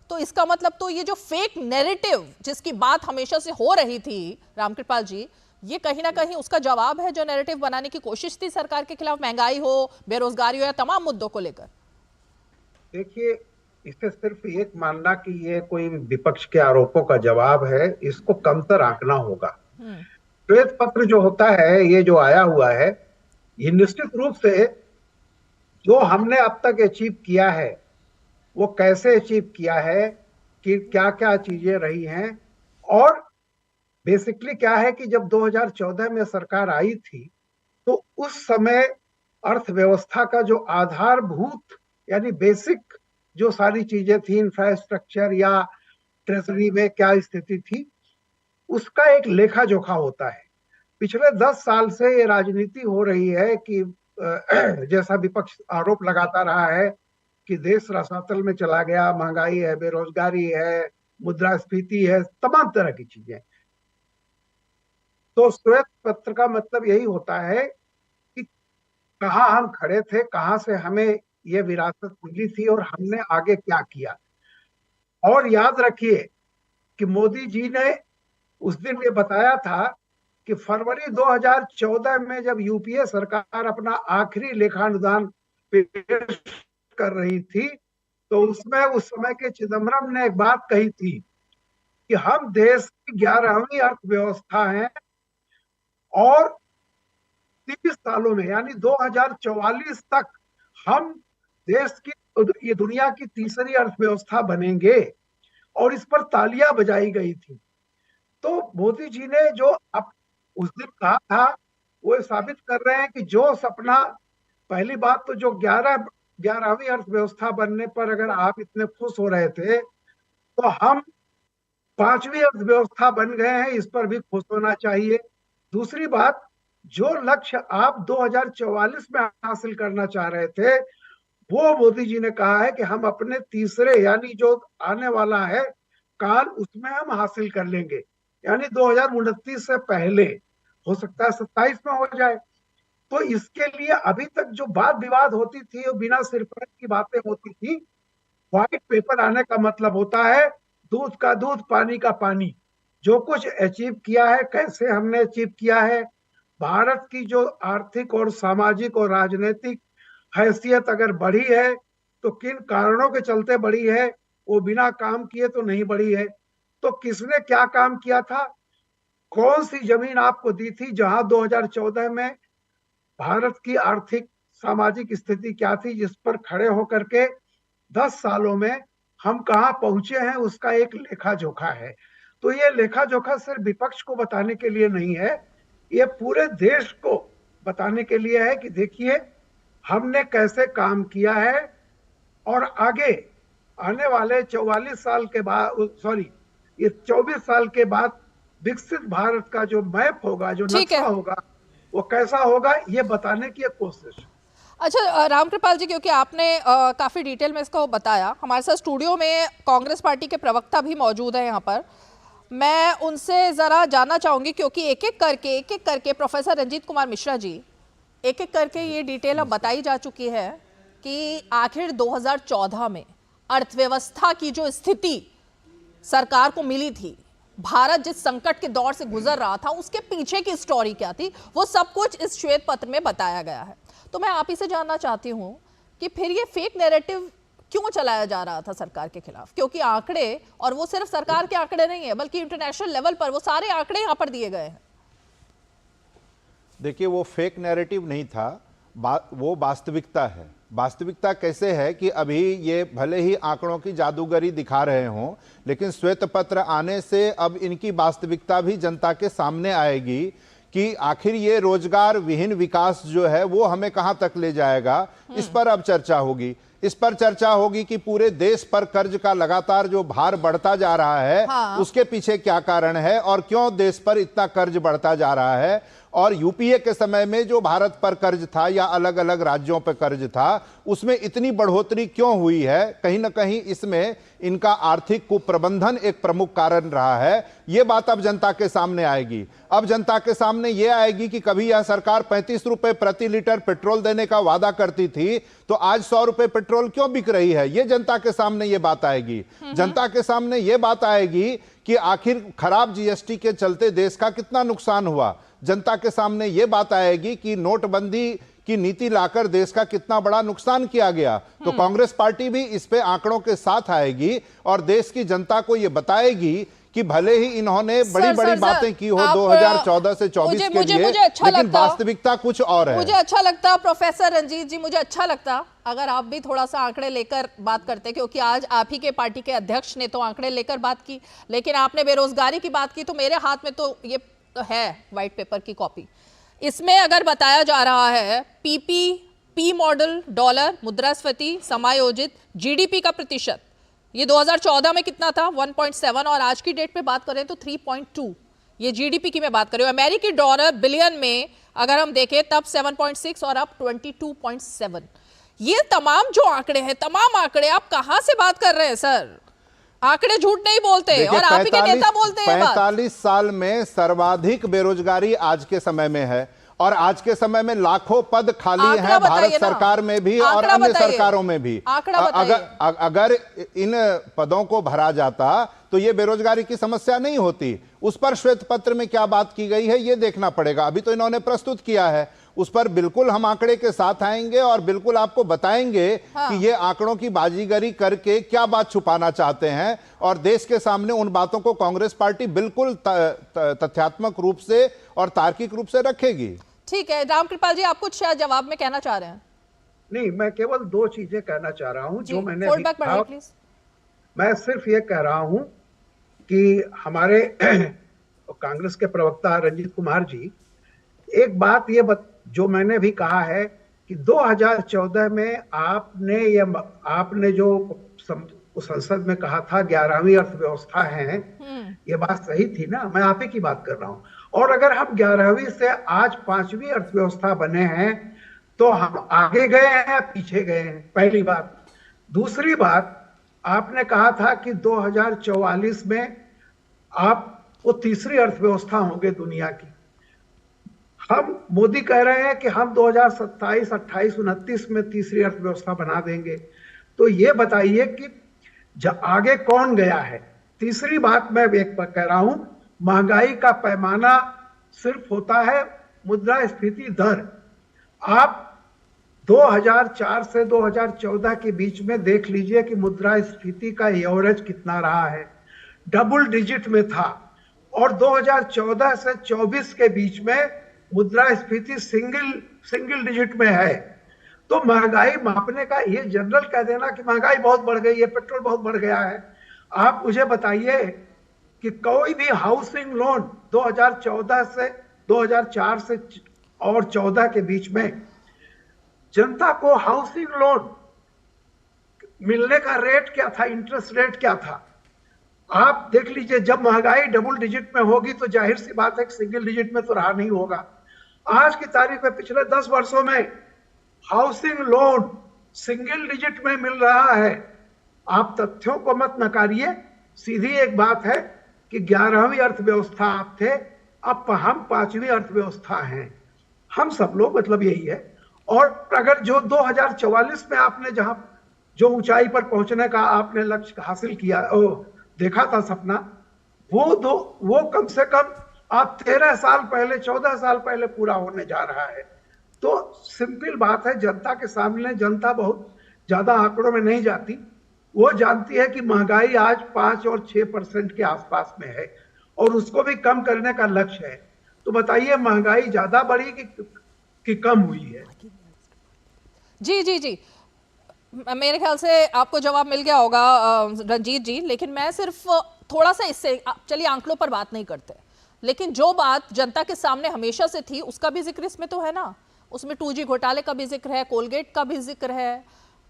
तो इसका मतलब तो ये जो फेक नैरेटिव जिसकी बात हमेशा से हो रही थी रामकृपाल जी, ये कहीं ना कहीं उसका जवाब है जो नैरेटिव बनाने की कोशिश थी सरकार के खिलाफ, महंगाई हो, बेरोजगारी हो, या तमाम मुद्दों को लेकर। देखिए, इससे सिर्फ एक मानना कि ये कोई विपक्ष के आरोपों का जवाब है, इसको कमतर आंकना होगा। श्वेत पत्र जो होता है, ये जो आया हुआ है, ये निश्चित रूप से जो हमने अब तक अचीव किया है वो कैसे अचीव किया है, कि क्या क्या चीजें रही हैं, और बेसिकली क्या है कि जब 2014 में सरकार आई थी तो उस समय अर्थव्यवस्था का जो आधारभूत यानी बेसिक जो सारी चीजें थी, इंफ्रास्ट्रक्चर या ट्रेजरी में क्या स्थिति थी, उसका एक लेखा जोखा होता है। पिछले 10 साल से ये राजनीति हो रही है कि जैसा विपक्ष आरोप लगाता रहा है कि देश रसातल में चला गया, महंगाई है, बेरोजगारी है, मुद्रास्फीति है, तमाम तरह की चीजें। तो श्वेत पत्र का मतलब यही होता है कि कहाँ हम खड़े थे, कहाँ से हमें ये विरासत मिली थी और हमने आगे क्या किया। और याद रखिए कि मोदी जी ने उस दिन ये बताया था कि फरवरी 2014 में जब यूपीए सरकार अपना आखिरी लेखानुदान पेश कर रही थी, तो उसमें उस समय के चिदम्बरम ने एक बात कही थी कि हम देश की 11वीं अर्थव्यवस्था हैं और 30 सालों में यानी 2044 तक हम देश की, ये दुनिया की तीसरी अर्थव्यवस्था बनेंगे, और इस पर तालियां बजाई गई थी। तो मोदी जी ने जो अब उस दिन कहा था वो साबित कर रहे हैं कि जो सपना, पहली बात तो जो 11वीं अर्थव्यवस्था बनने पर अगर आप इतने खुश हो रहे थे, तो हम 5वीं अर्थव्यवस्था बन गए हैं, इस पर भी खुश होना चाहिए। दूसरी बात, जो लक्ष्य आप 2044 में हासिल करना चाह रहे थे, वो मोदी जी ने कहा है कि हम अपने तीसरे यानी जो आने वाला है काल, उसमें हम हासिल कर लेंगे, यानी 2029 से पहले, हो सकता है 27 में हो जाए। तो इसके लिए अभी तक जो वाद विवाद होती थी, वो बिना सिरफर्क की बातें होती थी। व्हाइट पेपर आने का मतलब होता है दूध का दूध, पानी का पानी। जो कुछ अचीव किया है, कैसे हमने अचीव किया है, भारत की जो आर्थिक और सामाजिक और राजनीतिक हैसियत अगर बढ़ी है तो किन कारणों के चलते बढ़ी है, वो बिना काम किए तो नहीं बढ़ी है। तो किसने क्या काम किया था, कौन सी जमीन आपको दी थी जहां 2014 में भारत की आर्थिक सामाजिक स्थिति क्या थी, जिस पर खड़े होकर के 10 सालों में हम कहाँ पहुंचे हैं उसका एक लेखा जोखा है। तो ये लेखा जोखा सिर्फ विपक्ष को बताने के लिए नहीं है, ये पूरे देश को बताने के लिए है कि देखिए हमने कैसे काम किया है, और आगे आने वाले 44 साल के बाद, सॉरी ये 24 साल के बाद विकसित भारत का जो मैप होगा, जो नक्शा होगा, वो कैसा होगा, ये बताने की एक कोशिश। अच्छा रामकृपाल जी, क्योंकि आपने काफ़ी डिटेल में इसको बताया, हमारे साथ स्टूडियो में कांग्रेस पार्टी के प्रवक्ता भी मौजूद है यहाँ पर। मैं उनसे ज़रा जानना चाहूँगी, क्योंकि एक एक करके प्रोफेसर रंजीत कुमार मिश्रा जी, एक एक करके ये डिटेल अब बताई जा चुकी है कि आखिर 2014 में अर्थव्यवस्था की जो स्थिति सरकार को मिली थी, भारत जिस संकट के दौर से गुजर रहा था, उसके पीछे की स्टोरी क्या थी, वो सब कुछ इस श्वेत पत्र में बताया गया है। तो मैं आप ही से जानना चाहती हूं कि फिर ये फेक नैरेटिव क्यों चलाया जा रहा था सरकार के खिलाफ, क्योंकि आंकड़े, और वो सिर्फ सरकार के आंकड़े नहीं है बल्कि इंटरनेशनल लेवल पर वो सारे आंकड़े यहां पर दिए गए हैं। देखिए, वो फेक नैरेटिव नहीं था, वो वास्तविकता है। वास्तविकता कैसे है कि अभी ये भले ही आंकड़ों की जादूगरी दिखा रहे हों, लेकिन श्वेत पत्र आने से अब इनकी वास्तविकता भी जनता के सामने आएगी कि आखिर ये रोजगार विहीन विकास जो है वो हमें कहां तक ले जाएगा। इस पर अब चर्चा होगी। इस पर चर्चा होगी कि पूरे देश पर कर्ज का लगातार जो भार बढ़ता जा रहा है, उसके पीछे क्या कारण है और क्यों देश पर इतना कर्ज बढ़ता जा रहा है, और यूपीए के समय में जो भारत पर कर्ज था या अलग अलग राज्यों पर कर्ज था, उसमें इतनी बढ़ोतरी क्यों हुई है। कहीं ना कहीं इसमें इनका आर्थिक कुप्रबंधन एक प्रमुख कारण रहा है। यह बात अब जनता के सामने आएगी। अब जनता के सामने यह आएगी कि कभी यह सरकार 35 रुपए प्रति लीटर पेट्रोल देने का वादा करती थी, तो आज 100 रुपए पेट्रोल क्यों बिक रही है। यह जनता के सामने यह बात आएगी। जनता के सामने यह बात आएगी कि आखिर खराब जीएसटी के चलते देश का कितना नुकसान हुआ। जनता के सामने यह बात आएगी कि नोटबंदी की नीति लाकर देश का कितना बड़ा नुकसान किया गया। तो कांग्रेस पार्टी भी इस पे आंकड़ों के साथ आएगी और देश की जनता को यह बताएगी कि भले ही इन्होंने बड़ी बड़ी बातें की हो 2014 से 24 के लिए, लेकिन वास्तविकता कुछ और है। मुझे अच्छा लगता प्रोफेसर रंजीत जी, मुझे अच्छा लगता अगर आप भी थोड़ा सा आंकड़े लेकर बात करते, क्योंकि आज आप ही के पार्टी के अध्यक्ष ने तो आंकड़े लेकर बात की, लेकिन आपने बेरोजगारी की बात की। तो मेरे हाथ में तो ये है व्हाइट पेपर की कॉपी। इसमें अगर बताया जा रहा है पी मॉडल डॉलर मुद्रास्फीति समायोजित जीडीपी का प्रतिशत, ये 2014 में कितना था 1.7, और आज की डेट पे बात करें तो 3.2। ये जीडीपी की मैं बात कर रही हूँ। अमेरिकी डॉलर बिलियन में अगर हम देखें तब 7.6 और अब 22.7। ये तमाम जो आंकड़े हैं, तमाम आंकड़े आप कहां से बात कर रहे हैं सर? आंकड़े झूठ नहीं बोलते और आप ही के नेता बोलते हैं। 45 साल में सर्वाधिक बेरोजगारी आज के समय में है, और आज के समय में लाखों पद खाली हैं भारत सरकार में भी और अन्य सरकारों में भी। अगर इन पदों को भरा जाता तो ये बेरोजगारी की समस्या नहीं होती। उस पर श्वेत पत्र में क्या बात की गई है ये देखना पड़ेगा। अभी तो इन्होंने प्रस्तुत किया है, उस पर बिल्कुल हम आंकड़े के साथ आएंगे और बिल्कुल आपको बताएंगे कि ये आंकड़ों की बाजीगरी करके क्या बात छुपाना चाहते हैं, और देश के सामने उन बातों को कांग्रेस पार्टी बिल्कुल तथ्यात्मक रूप से और तार्किक रूप से रखेगी। ठीक है, रामकृपाल जी आप कुछ शायद जवाब में कहना चाह रहे हैं। नहीं, मैं केवल 2 चीजें कहना चाह रहा हूं जो मैंने मैं सिर्फ ये कह रहा हूं कि हमारे कांग्रेस के प्रवक्ता रंजीत कुमार जी, एक बात ये जो मैंने भी कहा है कि 2014 में आपने जो संसद में कहा था 11वीं अर्थव्यवस्था है, ये बात सही थी ना? मैं आप ही की बात कर रहा हूं। और अगर हम 11वीं से आज 5वीं अर्थव्यवस्था बने हैं तो हम आगे गए हैं पीछे गए हैं, पहली बात। दूसरी बात, आपने कहा था कि 2044 में आप वो तीसरी अर्थव्यवस्था होंगे दुनिया की। हम मोदी कह रहे हैं कि हम 2027, 28, 29 में तीसरी अर्थव्यवस्था बना देंगे। तो ये बताइए कि आगे कौन गया है? तीसरी बात मैं एक कह रहा हूं, महंगाई का पैमाना सिर्फ होता है मुद्रास्फीति दर। आप 2004 से 2014 के बीच में देख लीजिए कि मुद्रास्फीति का एवरेज कितना रहा है, डबल डिजिट में था। और 2014 से 24 के बीच में मुद्रास्फीति सिंगल डिजिट में है। तो महंगाई मापने का ये जनरल कह देना कि महंगाई बहुत बढ़ गई है, पेट्रोल बहुत बढ़ गया है। आप मुझे बताइए कि कोई भी हाउसिंग लोन 2014 से 2004 से और 14 के बीच में जनता को हाउसिंग लोन मिलने का रेट क्या था, इंटरेस्ट रेट क्या था? आप देख लीजिए, जब महंगाई डबल डिजिट में होगी तो जाहिर सी बात है कि सिंगल डिजिट में तो रहा नहीं होगा। आज की तारीख में पिछले 10 वर्षों में हाउसिंग लोन सिंगल डिजिट में मिल रहा है। आप तथ्यों को मत नकारिए, सीधी एक बात है कि 11वीं अर्थव्यवस्था आप थे, अब हम 5वीं अर्थव्यवस्था हैं। हम सब लोग, मतलब यही है। और अगर जो 2044 में आपने जहां जो ऊंचाई पर पहुंचने का आपने लक्ष्य हासिल किया, देखा था सपना, वो कम से कम आप 13 साल पहले 14 साल पहले पूरा होने जा रहा है। तो सिंपल बात है, जनता के सामने जनता बहुत ज्यादा आंकड़ों में नहीं जाती। वो जानती है कि महंगाई आज 5 और 6% के आसपास में है और उसको भी कम करने का लक्ष्य है। तो बताइए, महंगाई ज्यादा बढ़ी कि कम हुई है? जी जी जी, मेरे ख्याल से आपको जवाब मिल गया होगा रंजीत जी, लेकिन मैं सिर्फ थोड़ा सा इससे, चलिए आंकड़ों पर बात नहीं करते, लेकिन जो बात जनता के सामने हमेशा से थी उसका भी जिक्र इसमें तो है ना। उसमें 2G घोटाले का भी जिक्र है, कोलगेट का भी जिक्र है,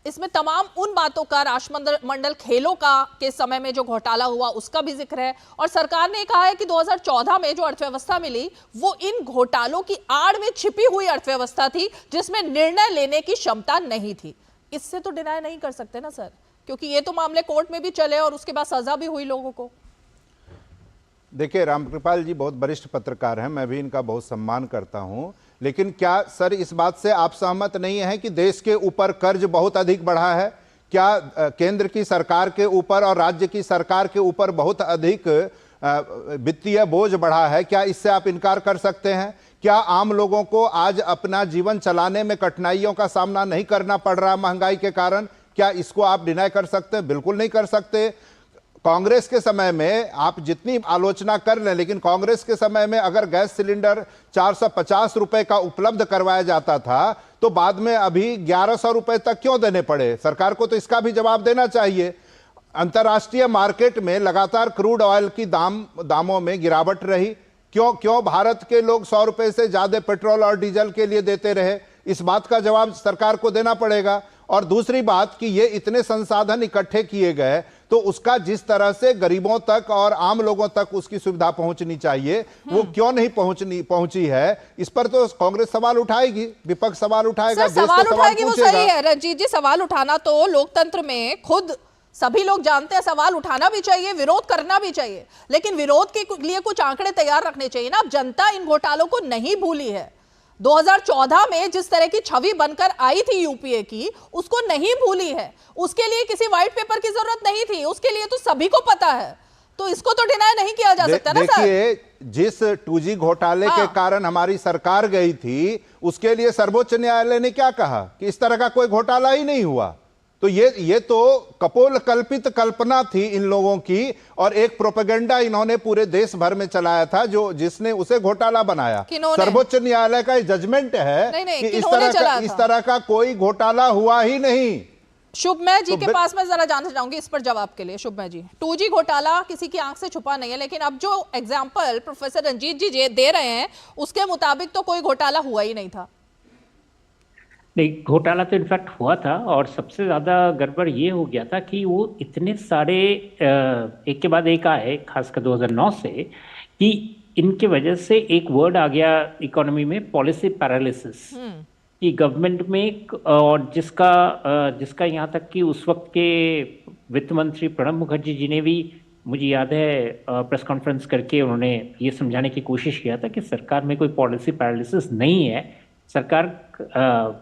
इसमें तमाम उन बातों का, राष्ट्रमंडल खेलों का के समय में जो घोटाला हुआ उसका भी जिक्र है। और सरकार ने कहा है कि 2014 में जो अर्थव्यवस्था मिली वो इन घोटालों की आड़ में छिपी हुई अर्थव्यवस्था थी जिसमें निर्णय लेने की क्षमता नहीं थी। इससे तो डिनाई नहीं कर सकते ना सर, क्योंकि ये तो मामले कोर्ट में भी चले और उसके बाद सजा भी हुई लोगों को। देखिए, रामकृपाल जी बहुत वरिष्ठ पत्रकार हैं, मैं भी इनका बहुत सम्मान करता हूं, लेकिन क्या सर इस बात से आप सहमत नहीं हैं कि देश के ऊपर कर्ज बहुत अधिक बढ़ा है? क्या केंद्र की सरकार के ऊपर और राज्य की सरकार के ऊपर बहुत अधिक वित्तीय बोझ बढ़ा है? क्या इससे आप इनकार कर सकते हैं? क्या आम लोगों को आज अपना जीवन चलाने में कठिनाइयों का सामना नहीं करना पड़ रहा महंगाई के कारण? क्या इसको आप डिनाई कर सकते हैं? बिल्कुल नहीं कर सकते। कांग्रेस के समय में आप जितनी आलोचना कर लें, लेकिन कांग्रेस के समय में अगर गैस सिलेंडर 450 रुपए का उपलब्ध करवाया जाता था तो बाद में अभी 1100 रुपए तक क्यों देने पड़े? सरकार को तो इसका भी जवाब देना चाहिए। अंतर्राष्ट्रीय मार्केट में लगातार क्रूड ऑयल की दामों में गिरावट रही, क्यों भारत के लोग 100 रुपए से ज्यादा पेट्रोल और डीजल के लिए देते रहे? इस बात का जवाब सरकार को देना पड़ेगा। और दूसरी बात कि ये इतने संसाधन इकट्ठे किए गए तो उसका जिस तरह से गरीबों तक और आम लोगों तक उसकी सुविधा पहुंचनी चाहिए वो क्यों नहीं पहुंची है? इस पर तो कांग्रेस सवाल उठाएगी, विपक्ष सवाल उठाएगा, देश सवाल को उठाएगी, सवाल वो सही है रंजीत जी। सवाल उठाना तो लोकतंत्र में खुद सभी लोग जानते हैं, सवाल उठाना भी चाहिए, विरोध करना भी चाहिए, लेकिन विरोध के लिए कुछ आंकड़े तैयार रखने चाहिए ना। अब जनता इन घोटालों को नहीं भूली है। 2014 में जिस तरह की छवि बनकर आई थी यूपीए की, उसको नहीं भूली है। उसके लिए किसी व्हाइट पेपर की जरूरत नहीं थी, उसके लिए तो सभी को पता है। तो इसको तो डिनाई नहीं किया जा सकता ना सर। देखिए, जिस 2G घोटाले के कारण हमारी सरकार गई थी, उसके लिए सर्वोच्च न्यायालय ने क्या कहा कि इस तरह का कोई घोटाला ही नहीं हुआ। तो ये तो कपोल कल्पित कल्पना थी इन लोगों की और एक प्रोपेगेंडा इन्होंने पूरे देश भर में चलाया था जिसने उसे घोटाला बनाया। सर्वोच्च न्यायालय का इस है कि इस तरह का कोई घोटाला हुआ ही नहीं। शुभमय जी के पास मैं जरा जानना चाहूंगी इस पर जवाब के लिए। शुभमय जी, 2G घोटाला किसी की आंख से छुपा नहीं है, लेकिन अब जो एग्जाम्पल प्रोफेसर रंजीत जी दे रहे हैं उसके मुताबिक तो कोई घोटाला हुआ ही नहीं था। नहीं, घोटाला तो इनफैक्ट हुआ था और सबसे ज़्यादा गड़बड़ ये हो गया था कि वो इतने सारे एक के बाद एक आए, खासकर 2009 से, कि इनके वजह से एक वर्ड आ गया इकोनॉमी में, पॉलिसी पैरालिसिस, कि गवर्नमेंट में, और जिसका यहाँ तक कि उस वक्त के वित्त मंत्री प्रणब मुखर्जी जी ने भी, मुझे याद है, प्रेस कॉन्फ्रेंस करके उन्होंने ये समझाने की कोशिश किया था कि सरकार में कोई पॉलिसी पैरालिसिस नहीं है, सरकार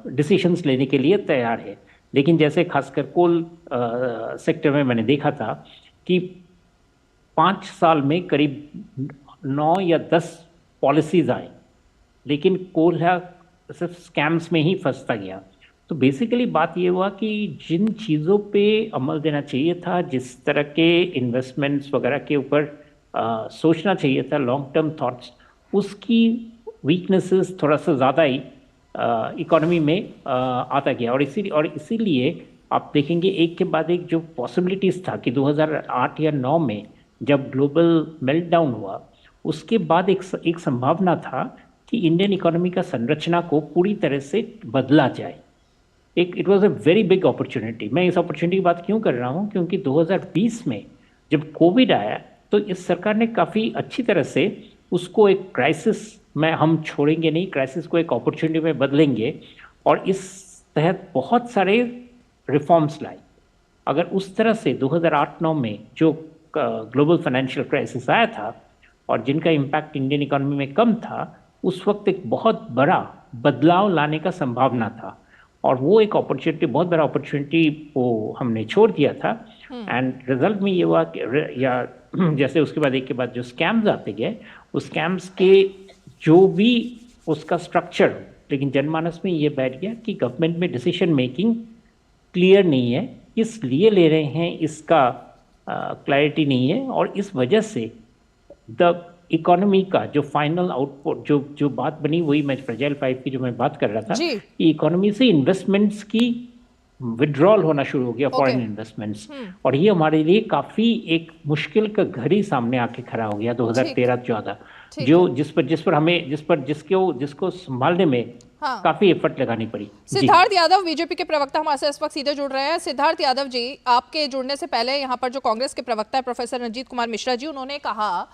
डिसीजंस लेने के लिए तैयार है। लेकिन जैसे खासकर कोल सेक्टर में मैंने देखा था कि 5 साल में करीब 9 या 10 पॉलिसीज आई, लेकिन कोयला सिर्फ स्कैम्स में ही फंसता गया। तो बेसिकली बात ये हुआ कि जिन चीज़ों पे अमल देना चाहिए था, जिस तरह के इन्वेस्टमेंट्स वगैरह के ऊपर सोचना चाहिए था, लॉन्ग टर्म थॉट्स, उसकी वीकनेसेस थोड़ा सा ज़्यादा ही इकोनॉमी में आता गया। और इसीलिए आप देखेंगे एक के बाद एक जो पॉसिबिलिटीज़ था कि 2008 या 9 में जब ग्लोबल मेल्टडाउन हुआ, उसके बाद एक संभावना था कि इंडियन इकोनॉमी का संरचना को पूरी तरह से बदला जाए। It was a very big opportunity. मैं इस अपॉर्चुनिटी की बात क्यों कर रहा हूँ, क्योंकि 2020 में जब कोविड आया तो इस सरकार ने काफ़ी अच्छी तरह से उसको एक क्राइसिस में हम छोड़ेंगे नहीं, क्राइसिस को एक अपॉर्चुनिटी में बदलेंगे, और इस तहत बहुत सारे रिफॉर्म्स लाए। अगर उस तरह से 2008-9 में जो ग्लोबल फाइनेंशियल क्राइसिस आया था और जिनका इम्पैक्ट इंडियन इकोनॉमी में कम था, उस वक्त एक बहुत बड़ा बदलाव लाने का संभावना था, और वो एक अपॉर्चुनिटी, बहुत बड़ा अपॉर्चुनिटी वो हमने छोड़ दिया था। एंड रिजल्ट में ये हुआ कि या जैसे उसके बाद एक के बाद जो स्कैम्स आते गए, उस स्कैम्स के जो भी उसका स्ट्रक्चर, लेकिन जनमानस में ये बैठ गया कि गवर्नमेंट में डिसीजन मेकिंग क्लियर नहीं है, किस लिए ले रहे हैं इसका क्लैरिटी नहीं है, और इस वजह से द इकोनॉमी का जो फाइनल आउटपुट जो बात बनी, वही मैं फ्रेजाइल 5 की जो मैं बात कर रहा था कि इकोनॉमी से इन्वेस्टमेंट्स की विड्रॉल होना शुरू हो गया, फॉरेन इन्वेस्टमेंट्स, और ये हमारे लिए काफी एक मुश्किल का घड़ी सामने आके खड़ा हो गया 2013-14, जो जिसको संभालने में काफी एफर्ट लगानी पड़ी। सिद्धार्थ यादव बीजेपी के प्रवक्ता हमारे साथ इस वक्त सीधे जुड़ रहे हैं। सिद्धार्थ यादव जी, आपके जुड़ने से पहले यहाँ पर जो कांग्रेस के प्रवक्ता है प्रोफेसर रंजीत कुमार मिश्रा जी, उन्होंने कहा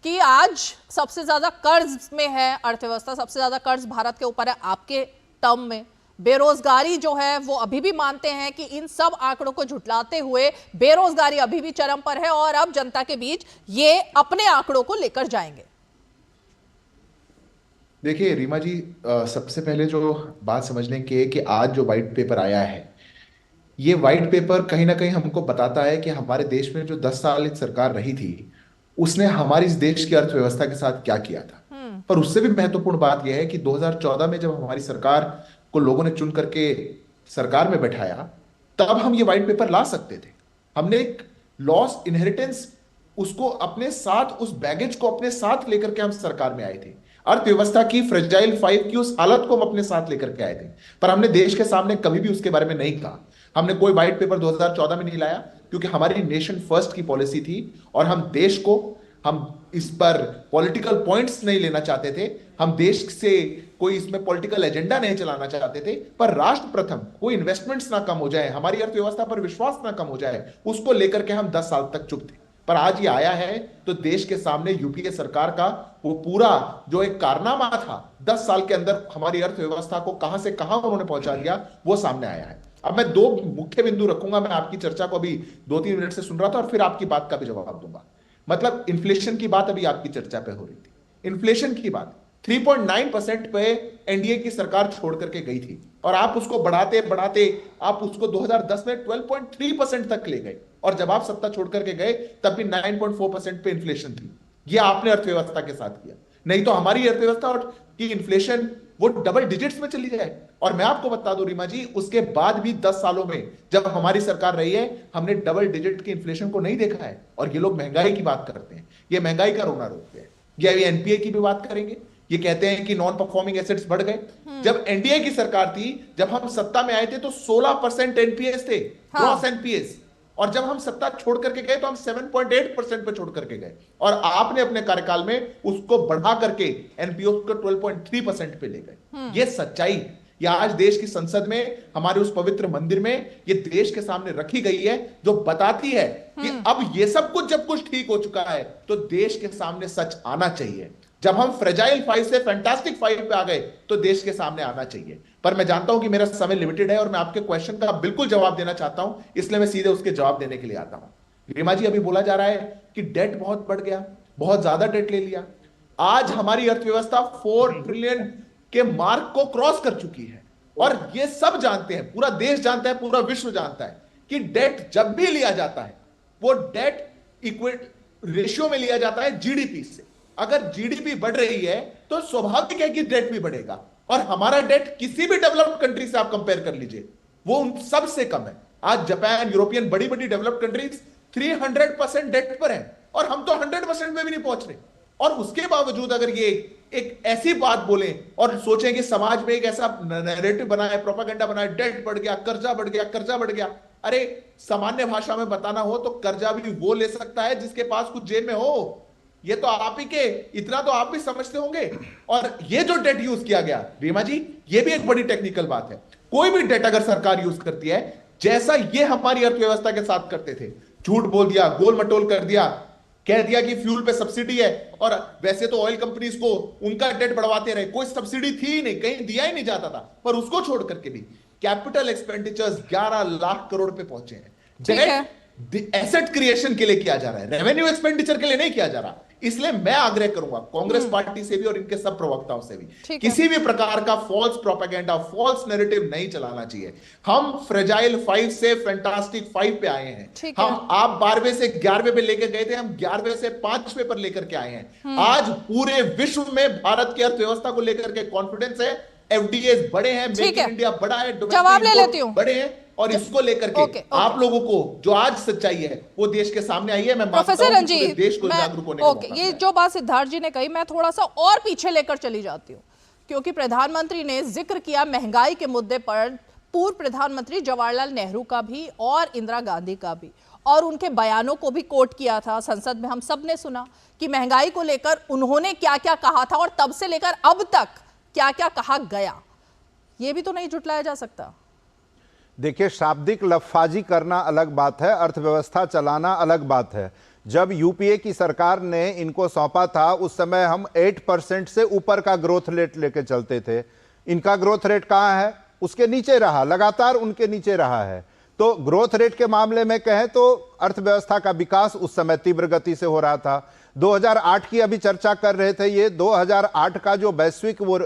कि आज सबसे ज्यादा कर्ज में है अर्थव्यवस्था, सबसे ज्यादा कर्ज भारत के ऊपर है आपके टर्म में। बेरोजगारी जो है वो अभी भी मानते हैं कि इन सब आंकड़ों को झुटलाते हुए बेरोजगारी अभी भी चरम पर है, और अब जनता के बीच ये अपने आंकड़ों को लेकर जाएंगे। देखिए रीमा जी, सबसे पहले जो बात समझने की है कि आज जो व्हाइट पेपर आया है, ये व्हाइट पेपर कहीं ना कहीं हमको बताता है कि हमारे देश में जो 10 साल एक सरकार रही थी, उसने हमारी इस देश की अर्थव्यवस्था के साथ क्या किया था। पर उससे भी महत्वपूर्ण बात यह है कि 2014 में जब हमारी सरकार को लोगों ने चुन करके सरकार में बैठाया, तब हम ये व्हाइट पेपर ला सकते थे। हमने एक लॉस इनहेरिटेंस उसको अपने साथ, उस बैगेज को अपने साथ लेकर के हम सरकार में आए थे। अर्थव्यवस्था की फ्रेजाइल 5 की उस हालत को हम अपने साथ लेकर के आए थे, पर हमने देश के सामने कभी भी उसके बारे में नहीं कहा। हमने कोई व्हाइट पेपर 2014 में नहीं लाया, क्योंकि हमारी नेशन फर्स्ट की पॉलिसी थी, और हम देश को, हम इस पर पॉलिटिकल पॉइंट्स नहीं लेना चाहते थे, हम देश से कोई इसमें पॉलिटिकल एजेंडा नहीं चलाना चाहते थे, पर राष्ट्र प्रथम, कोई इन्वेस्टमेंट्स ना कम हो जाए, हमारी अर्थव्यवस्था पर विश्वास ना कम हो जाए, उसको लेकर के हम 10 साल तक चुप थे। पर आज ये आया है तो देश के सामने यूपीए सरकार का वो पूरा जो एक कारनामा था 10 साल के अंदर हमारी अर्थव्यवस्था को कहां से कहां उन्होंने पहुंचा दिया, वो सामने आया है। अब मैं 2 मुख्य बिंदु रखूंगा। मैं आपकी चर्चा को अभी 2-3 मिनट से सुन रहा था, और फिर आपकी बात का भी जवाब दूंगा। मतलब इन्फ्लेशन की बात अभी आपकी चर्चा पे हो रही थी। इन्फ्लेशन की बात 3.9% पे एनडीए की सरकार छोड़ करके गई थी, और आप उसको बढ़ाते बढ़ाते आप उसको 2010 में 12.3% तक ले गए, और जब आप सत्ता छोड़ करके गए तब भी 9.4% पे इन्फ्लेशन थी। ये आपने अर्थव्यवस्था के साथ किया। नहीं तो हमारी अर्थव्यवस्था और की इन्फ्लेशन वो डबल डिजिट्स में चली जाए। और मैं आपको बता दूं रीमा जी, उसके बाद भी 10 सालों में जब हमारी सरकार रही है, हमने डबल डिजिट की इन्फ्लेशन को नहीं देखा है। और ये लोग महंगाई की बात करते हैं, ये महंगाई का रोना रोकते हैं। ये एनपीए की भी बात करेंगे, ये कहते हैं कि नॉन परफॉर्मिंग एसेट्स बढ़ गए। जब एनडीए की सरकार थी, जब हम सत्ता में आए थे तो 16% एनपीएस थे, ग्रॉस एनपीएस, और जब हम सत्ता छोड़ करके गए तो हम 7.8% पे छोड़ करके गए, और आपने अपने कार्यकाल में उसको बढ़ा करके एनपीओ को 12.3% पे ले गए। ये सच्चाई ये आज देश की संसद में, हमारे उस पवित्र मंदिर में ये देश के सामने रखी गई है, जो बताती है कि अब ये सब कुछ जब कुछ ठीक हो चुका है तो देश के सामने सच आना चाहिए। जब हम फ्रेजाइल 5 से फैंटास्टिक 5 पे आ गए तो देश के सामने आना चाहिए। पर मैं जानता हूं कि मेरा समय लिमिटेड है और मैं आपके क्वेश्चन का बिल्कुल जवाब देना चाहता हूं, इसलिए मैं सीधे उसके जवाब देने के लिए आता हूं। रीमा जी, अभी बोला जा रहा है कि डेट बहुत बढ़ गया, बहुत ज्यादा डेट ले लिया। आज हमारी अर्थव्यवस्था 4 ट्रिलियन के मार्क को क्रॉस कर चुकी है, और ये सब जानते हैं, पूरा देश जानता है, पूरा विश्व जानता है कि डेट जब भी लिया जाता है वो डेट इक्विट रेशियो में लिया जाता है जीडीपी से। अगर जीडीपी बढ़ रही है तो स्वाभाविक है कि डेट भी बढ़ेगा, और हमारा डेट किसी भी डेवलप्ड कंट्री से आप कंपेयर कर लीजिए, वो उन सबसे कम है। आज जापान, यूरोपियन बड़ी बड़ी डेवलप्ड कंट्रीज 300% डेट पर है, और हम तो 100% में भी नहीं पहुंच रहे। और उसके बावजूद अगर ये एक ऐसी बात बोले और सोचें कि समाज में एक ऐसा नैरेटिव बना है, प्रोपेगेंडा बना है, डेट बढ़ गया, कर्जा बढ़ गया, कर्जा बढ़ गया। अरे सामान्य भाषा में बताना हो तो कर्जा भी वो ले सकता है जिसके पास कुछ जेब में हो। ये तो आप ही के, इतना तो आप भी समझते होंगे। और ये जो डेट यूज किया गया रीमा जी, ये भी एक बड़ी टेक्निकल बात है। कोई भी डेट अगर सरकार यूज करती है, जैसा ये हमारी अर्थव्यवस्था के साथ करते थे, झूठ बोल दिया, गोल मटोल कर दिया, कह दिया कि फ्यूल पे सब्सिडी है, और वैसे तो ऑयल कंपनीज को उनका डेट बढ़वाते रहे, कोई सब्सिडी थी ही नहीं, कहीं दिया ही नहीं जाता था। पर उसको छोड़ करके भी कैपिटल एक्सपेंडिचर्स 11 लाख करोड़ पे पहुंचे हैं। डेट एसेट क्रिएशन के लिए किया जा रहा है, रेवेन्यू एक्सपेंडिचर के लिए नहीं किया जा रहा। इसलिए मैं आग्रह करूंगा कांग्रेस पार्टी से भी और इनके सब प्रवक्ताओं से भी, किसी भी प्रकार का फॉल्स प्रोपेगेंडा, फॉल्स नैरेटिव नहीं चलाना चाहिए। हम फ्रेजाइल 5 से फैंटास्टिक 5 पे आए हैं। आप 12वें से 11वें पे लेकर गए थे, हम 11वें से 5 पर लेकर के आए हैं। आज पूरे विश्व में भारत की अर्थव्यवस्था को लेकर के कॉन्फिडेंस है, एफडीए बड़े हैं, मेक इन इंडिया बड़ा है, जवाब ले लेती हूं, बड़े हैं। और इसको लेकर के आप लोगों को जो आज सच्चाई है वो देश के सामने आई है। मैं प्रोफेसर रंजीत, देश को जागरूक होने का मौका ये जो बात सिद्धार्थ जी ने कही, मैं थोड़ा सा और पीछे लेकर चली जाती हूँ, क्योंकि प्रधानमंत्री ने जिक्र किया महंगाई के मुद्दे पर पूर्व प्रधानमंत्री जवाहरलाल नेहरू का भी और इंदिरा गांधी का भी, और उनके बयानों को भी कोट किया था संसद में। हम सब ने सुना कि महंगाई को लेकर उन्होंने क्या क्या कहा था और तब से लेकर अब तक क्या क्या कहा गया, ये भी तो नहीं झुटलाया जा सकता। देखिए, शाब्दिक लफाजी करना अलग बात है, अर्थव्यवस्था चलाना अलग बात है। जब यूपीए की सरकार ने इनको सौंपा था उस समय हम 8% से ऊपर का ग्रोथ रेट लेके चलते थे। इनका ग्रोथ रेट कहाँ है? उसके नीचे रहा, लगातार उनके नीचे रहा है। तो ग्रोथ रेट के मामले में कहें तो अर्थव्यवस्था का विकास उस समय तीव्र गति से हो रहा था। 2008 की अभी चर्चा कर रहे थे, ये 2008 का जो वैश्विक वो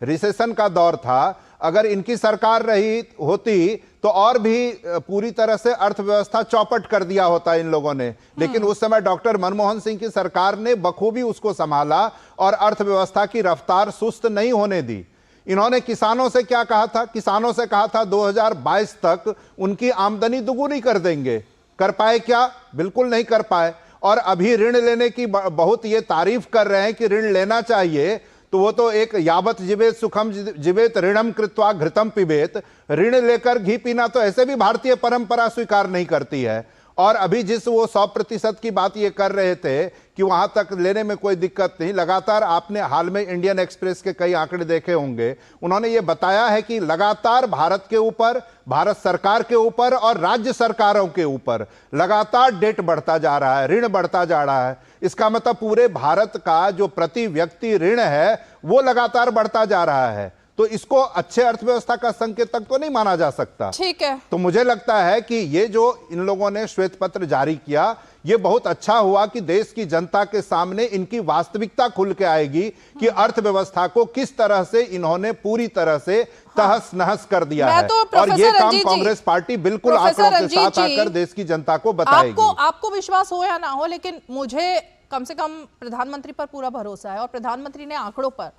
रिसेशन का दौर था, अगर इनकी सरकार रही होती तो और भी पूरी तरह से अर्थव्यवस्था चौपट कर दिया होता इन लोगों ने। लेकिन उस समय डॉक्टर मनमोहन सिंह की सरकार ने बखूबी उसको संभाला और अर्थव्यवस्था की रफ्तार सुस्त नहीं होने दी। इन्होंने किसानों से क्या कहा था? किसानों से कहा था 2022 तक उनकी आमदनी दुगुनी कर देंगे। कर पाए क्या? बिल्कुल नहीं कर पाए। और अभी ऋण लेने की बहुत ये तारीफ कर रहे हैं कि ऋण लेना चाहिए, तो वो तो एक यावत जीवेत सुखम जीवेत ऋणम कृत्वा घृतम पिबेत, ऋण लेकर घी पीना तो ऐसे भी भारतीय परंपरा स्वीकार नहीं करती है। और अभी जिस वो 100% की बात ये कर रहे थे कि वहां तक लेने में कोई दिक्कत नहीं, लगातार आपने हाल में इंडियन एक्सप्रेस के कई आंकड़े देखे होंगे, उन्होंने ये बताया है कि लगातार भारत के ऊपर, भारत सरकार के ऊपर और राज्य सरकारों के ऊपर लगातार डेट बढ़ता जा रहा है, ऋण बढ़ता जा रहा है। इसका मतलब पूरे भारत का जो प्रति व्यक्ति ऋण है वो लगातार बढ़ता जा रहा है। तो इसको अच्छे अर्थव्यवस्था का संकेतक तो नहीं माना जा सकता। ठीक है, तो मुझे लगता है कि ये जो इन लोगों ने श्वेत पत्र जारी किया, ये बहुत अच्छा हुआ कि देश की जनता के सामने इनकी वास्तविकता खुल के आएगी कि अर्थव्यवस्था को किस तरह से इन्होंने पूरी तरह से तहस नहस कर दिया है। और ये काम कांग्रेस पार्टी बिल्कुल आंकड़ों के साथ आकर देश की जनता को बताएगी। आपको विश्वास हो या ना हो, लेकिन मुझे कम से कम प्रधानमंत्री पर पूरा भरोसा है, और प्रधानमंत्री ने आंकड़ों पर,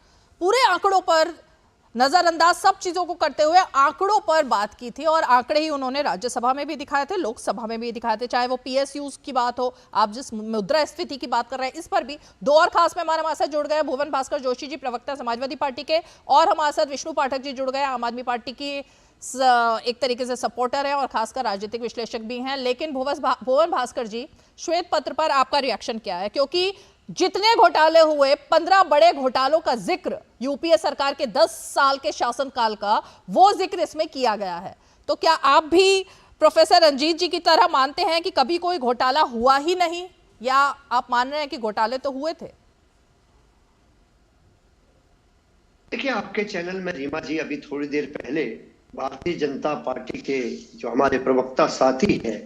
पूरे आंकड़ों पर नजरअंदाज सब चीजों को करते हुए आंकड़ों पर बात की थी, और आंकड़े ही उन्होंने राज्यसभा में भी दिखाए थे, लोकसभा में भी दिखाए थे, चाहे वो पीएसयूज की बात हो, आप जिस मुद्रास्फीति की बात कर रहे हैं इस पर भी। दो और खास मेहमान हमारे साथ जुड़ गए, भुवन भास्कर जोशी जी, प्रवक्ता समाजवादी पार्टी के, और हमारे साथ विष्णु पाठक जी जुड़ गए, आम आदमी पार्टी की एक तरीके से सपोर्टर है और खासकर राजनीतिक विश्लेषक भी हैं। लेकिन भुवन भास्कर जी, श्वेत पत्र पर आपका रिएक्शन क्या है? क्योंकि जितने घोटाले हुए, 15 बड़े घोटालों का जिक्र यूपीए सरकार के 10 साल के शासनकाल का, वो जिक्र इसमें किया गया है। तो क्या आप भी प्रोफेसर रंजीत जी की तरह मानते हैं कि कभी कोई घोटाला हुआ ही नहीं, या आप मान रहे हैं कि घोटाले तो हुए थे? देखिए, आपके चैनल में रीमा जी अभी थोड़ी देर पहले भारतीय जनता पार्टी के जो हमारे प्रवक्ता साथी हैं,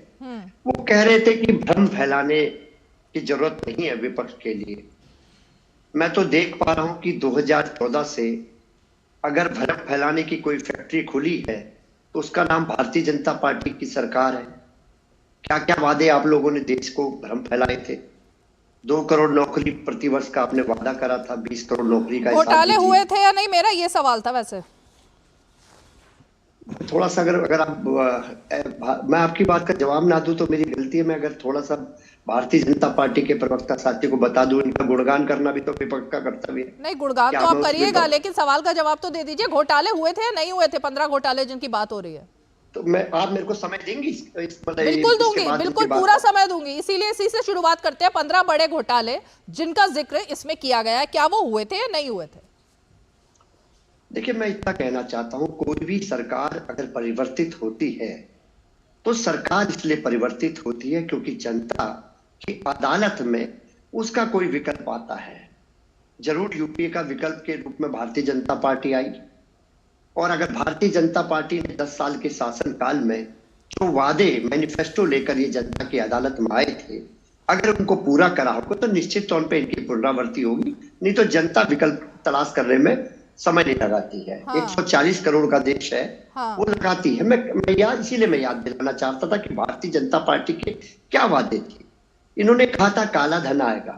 वो कह रहे थे कि भ्रम फैलाने की जरूरत नहीं है विपक्ष के लिए। मैं तो देख पा रहा हूं कि 2014 से अगर भ्रम फैलाने की कोई फैक्ट्री खुली है तो उसका नाम भारतीय जनता पार्टी की सरकार है। क्या क्या वादे आप लोगों ने देश को भ्रम फैलाए थे? 2 करोड़ नौकरी प्रतिवर्ष का आपने वादा करा था, 20 करोड़ नौकरी का। घोटाले हुए थे या नहीं, मेरा ये सवाल था। वैसे थोड़ा सा अगर आप मैं आपकी बात का जवाब ना दूं तो मेरी गलती है। मैं अगर थोड़ा सा भारतीय जनता पार्टी के प्रवक्ता साथी को बता दूं, इनका गुणगान करना भी तो विपक्ष का कर्तव्य है। नहीं, गुणगान तो आप करिएगा, लेकिन सवाल का जवाब तो दे दीजिए। घोटाले हुए थे या नहीं हुए थे? 15 घोटाले जिनकी बात हो रही है, तो आप मेरे को समय देंगी? बिल्कुल दूंगी, बिल्कुल पूरा समय दूंगी। इसीलिए इसी से शुरुआत करते हैं। 15 बड़े घोटाले जिनका जिक्र इसमें किया गया है, क्या वो हुए थे या नहीं हुए थे? देखिए, मैं इतना कहना चाहता हूं, कोई भी सरकार अगर परिवर्तित होती है तो सरकार इसलिए परिवर्तित होती है क्योंकि जनता की अदालत में उसका कोई विकल्प आता है। जरूर यूपीए का विकल्प के रूप में भारतीय जनता पार्टी आई, और अगर भारतीय जनता पार्टी ने 10 साल के शासनकाल में जो वादे मैनिफेस्टो लेकर ये जनता की अदालत में आए थे, अगर उनको पूरा करा होगा तो निश्चित तौर पे इनकी पुनरावृत्ति होगी। नहीं तो जनता विकल्प तलाश करने में समय नहीं लगाती है। हाँ। 140 करोड़ का देश है। हाँ। वो लगाती है। मैं इसीलिए मैं याद दिलाना चाहता था कि भारतीय जनता पार्टी के क्या वादे थे। इन्होंने कहा था काला धन आएगा।